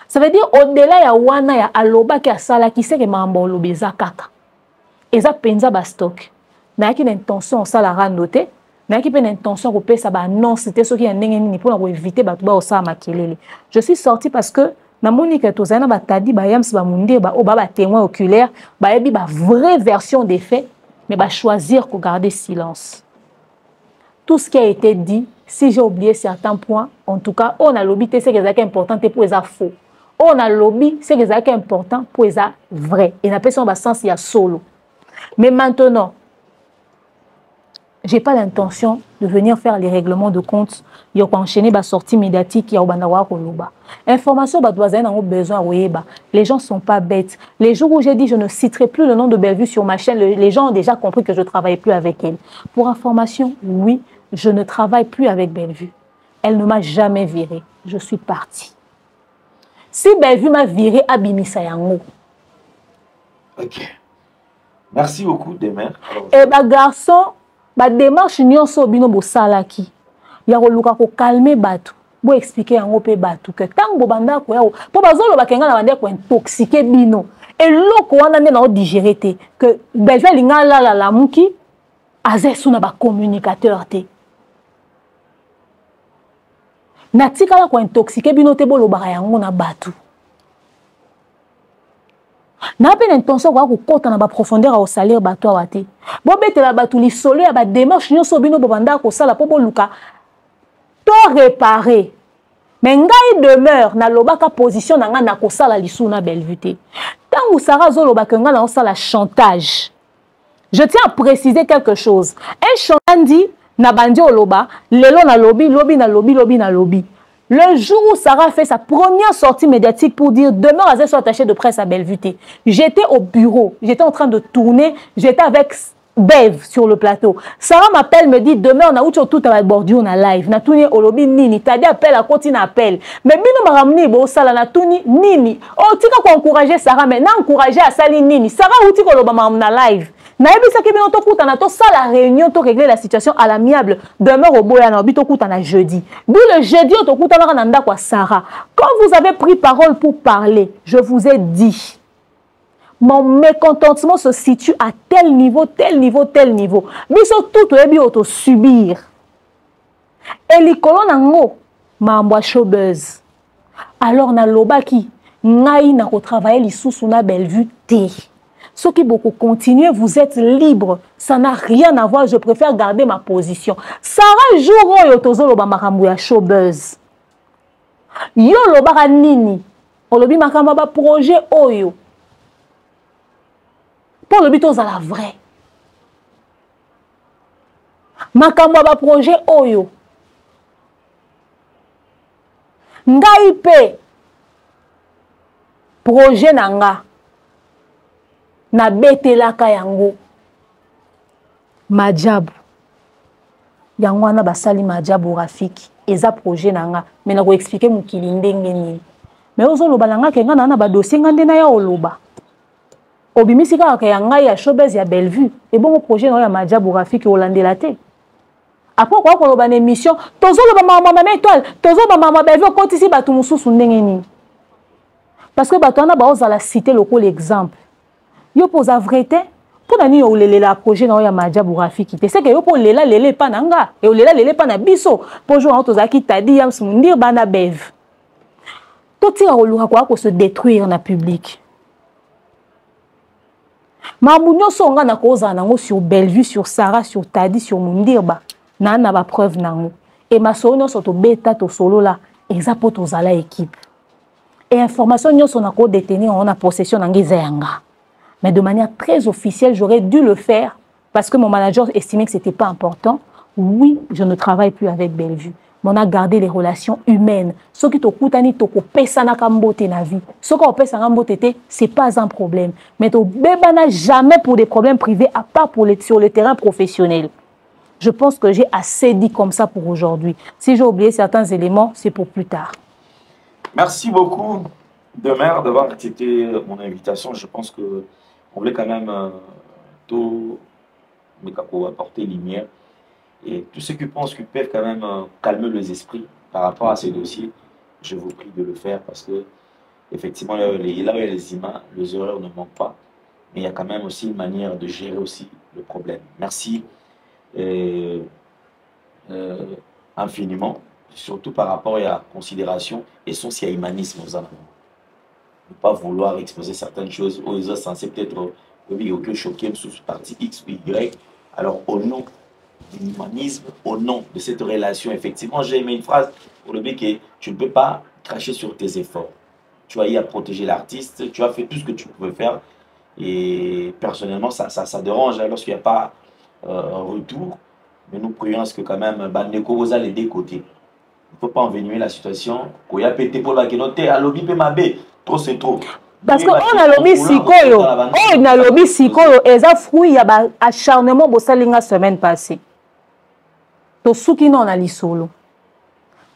Ça veut dire au-delà ya wana ya aloba ki asala ki seke mambo lobeza kaka. Eza penza ba stock. Na yaki l'intention sala randote, na yaki pe l'intention ko pesa ba annonce te soki ya ndenge nini pour éviter ba tuba osala makelele. Je suis sortie parce que na moni que tozana ba tadi ba yams ba mundi ba o ba témoin oculaire, ba yebi ba vraie version des faits, mais ba choisir ko garder silence. Tout ce qui a été dit, si j'ai oublié certains points, en tout cas, on a lobby, c'est que c'est important pour les faux. On a lobby, c'est que c'est important pour les vrais. Et n'a pas son sens, il y a solo. Mais maintenant, je n'ai pas l'intention de venir faire les règlements de compte. Il y a enchaîné la sortie médiatique, il y a Obanawa Koloba. Information, ont besoin, les gens ne sont pas bêtes. Les jours où j'ai dit je ne citerai plus le nom de Bellevue sur ma chaîne, les gens ont déjà compris que je ne travaille plus avec elle. Pour information, oui, je ne travaille plus avec Bellevue. Elle ne m'a jamais viré. Je suis partie. Si Bellevue m'a viré, Abimisa Yango. Ok. Merci beaucoup, Demer. Et bah garçon, bah démarche nyonso bino bo salaki. Ya ko luka ko calmer batu. Bo expliquer yango pe batu que tant bo banda ko yawo. Po bazolo ba kenga na banda ko intoxiquer bino. Et loko wana ne na digérer te que Bellevue linga la muki azesu na ba communicateur te. Natika la ko intoxiquer bino te bo lo ba yango na batu. Na pas l'intention de kota na ba profondeur au salaire bato awate. Bo betela batu li solo ya ba démarche nyonso bino bo banda ko sala po bo luka to réparer. Mais ngai demeure na lobaka position na nga na ko sala li suna Bellevue te. Tant Sarah zo lobaka nga na sala chantage. Je tiens à préciser quelque chose. Un chantage dit na bandi oloba, lelo na lobby, lobby na lobby, lobby na lobby. Le jour où Sarah fait sa première sortie médiatique pour dire demeure à soit attaché de presse à Bellevue, j'étais au bureau, j'étais en train de tourner, j'étais avec Bev sur le plateau. Sarah m'appelle, me dit demeure na oucho tout à la bordure na live, na tourné au lobby nini, t'as dit appel à continue appel. Mais bino m'a ramené bo sala na tourné nini. Oh tika ko encourager Sarah mais na encourager à sali nini. Sarah outi ko loba na live. Naebisa ke bino to kuta na to sala réunion to régler la situation à l'amiable demeure au boya na bito kuta na jeudi. D'où le jeudi to kuta na nda kwa Sarah. Quand vous avez pris parole pour parler, je vous ai dit mon mécontentement se situe à tel niveau, tel niveau, tel niveau. Biso tout ebi auto subir. Et likolo nango mambo showbuzz. Alors na lobaki ngai na ko travailler lisusu na Bellevue te. Ceux qui beaucoup continuent, vous êtes libres. Ça n'a rien à voir. Je préfère garder ma position. Sarah jour yo tozo loba makambo ya showbuzz. Yo loba nini. Olobi makambo ba projet oyo. Pour le but la vrai. Makambo ba projet oyo. Ngai pe projet nanga. Na betelaka yango majabu yango wana basali majabu rafiki eza projet nanga mais na ko expliquer mukili ndenge nini mais ozoloba nanga kenga na ba dossier ngande na ya oloba obimisi kaka yanga ya showbuzz ya Bellevue et bon projet na ya majabu rafiki olandela te après quoi ko loba na émission tozoloba mama étoile tozoloba mama Bellevue kotisi batu mususu ndenge nini parce que batu na ba ozala citer le exemple. yo posa vérité pour nani yo lelela projet na ya Madjabou Rafiki te c'est que yo po lela lele pa nanga et lela lele pa na biso pour jouer en tozaki tadi yam mundir bana bev to tira oluka ko se détruire na public Mabunyo songa na koza nango sur Bellevue sur Sarah sur Tadi sur Mundirba na na ba preuve nango et ma sonyo soto beta to solo la exact to zala équipe et information nyoso na ko détenir en a possession ngeza yanga. Mais de manière très officielle, j'aurais dû le faire parce que mon manager estimait que ce n'était pas important. Oui, je ne travaille plus avec Bellevue. Mais on a gardé les relations humaines. Ce qui t'occupent, toko pesa na kambote na vie. Ce qu'on pesa na kambote, c'est pas un problème. Mais to bébana jamais pour des problèmes privés, à part pour sur le terrain professionnel. Je pense que j'ai assez dit comme ça pour aujourd'hui. Si j'ai oublié certains éléments, c'est pour plus tard. Merci beaucoup, Demer, d'avoir accepté mon invitation. Je pense que on voulait quand même tout apporter lumière et tous ceux qui pensent qu'ils peuvent quand même calmer les esprits par rapport à ces dossiers, je vous prie de le faire parce que effectivement là où il y a les images, les erreurs ne manquent pas, mais il y a quand même aussi une manière de gérer aussi le problème. Merci infiniment, surtout par rapport à la considération et son humanisme aux enfants. Ne pas vouloir exposer certaines choses aux autres censés peut-être aucun choqué sous partie X ou Y. Alors au nom de l'humanisme, au nom de cette relation, effectivement, j'ai aimé une phrase pour le dire que tu ne peux pas cracher sur tes efforts. Tu as eu à protéger l'artiste, tu as fait tout ce que tu pouvais faire et personnellement ça dérange lorsqu'il n'y a pas un retour. Mais nous prions à ce que quand même Bandeko vous allez des côtés. Il ne faut pas envenimer la situation. Quand il y a pété pour la noter à l'objet mabé. Trop c'est trop. Parce qu'on a lobby sikoyo, on a lobby sikoyo, et ça fruit y a acharnement pour ça la semaine passée. To souki non ali solo.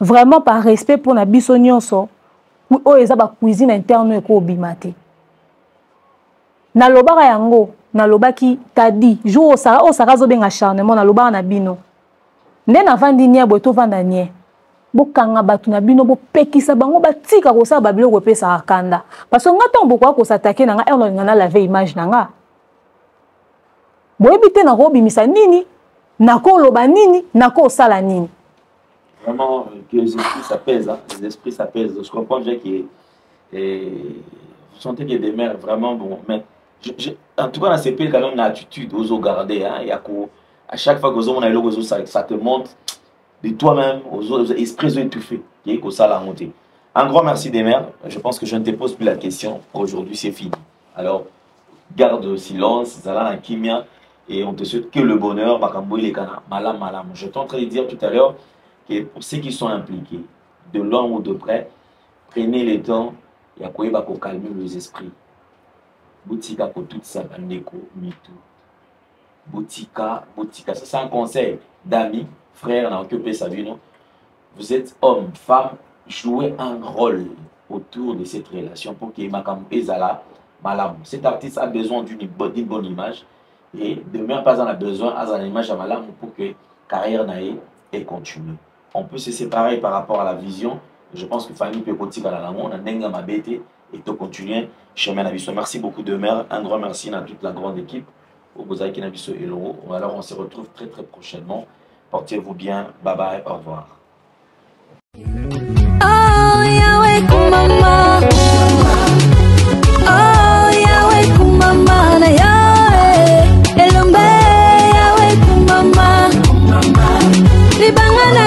Vraiment par respect pour na bisonyon so, ou eza ba cuisine interne ko bimate. Na loba yango, na loba ki tadi, jour o sara zo ben acharnement na loba na bino. Ne na vandi nia boto vanda nie. Bokanga batu na bino bo pekisa bango batika ko sa babilo ko pesa akanda parce que ngata mboko ko s'attaquer na nga erno ngana laver image na nga boyebite na ko bimisa nini na ko loba nini na ko sala nini vraiment que les esprits s'apaisent hein? Les esprits s'apaisent je comprends bien que vous sentez qu'il y a des mères vraiment bon mais en tout cas dans ces pays quand même une attitude aux garder hein y a à chaque fois que on a le ça te montre de toi-même aux esprits étouffés qui est que ça l'a monté. Un grand merci des mères. Je pense que je ne te pose plus la question. Aujourd'hui, c'est fini. Alors, garde le silence, Zala Kimia, et on te souhaite que le bonheur, Makambo et Malam, Malam. Je t'ai en train de dire tout à l'heure que pour ceux qui sont impliqués, de loin ou de près, prenez le temps et à quoi calmer les esprits. Boutika pour tout ça, Bandeko, Mitou. Boutika, c'est un conseil d'amis. Frère, n'a occupé sa vie, non? Vous êtes homme, femme, jouez un rôle autour de cette relation pour qu'il y ait Ezala, Malam. Cet artiste a besoin d'une bonne image et demain, pas en a besoin d'une image à Malam pour que la carrière n'aille et continue. On peut se séparer par rapport à la vision. Je pense que Fanny peut continuer à la on a n'enga ma bête et tout continuer. Chemin Nabiso. Merci beaucoup de mère. Un grand merci à toute la grande équipe. Au Bozaki Nabiso et Loro. Alors on se retrouve très prochainement. Portez-vous bien. Bye bye. Au revoir. Oh, Yahweh kumama. Oh, Yahweh kumama na Yahweh. Elombe Yahweh kumama. Libanga na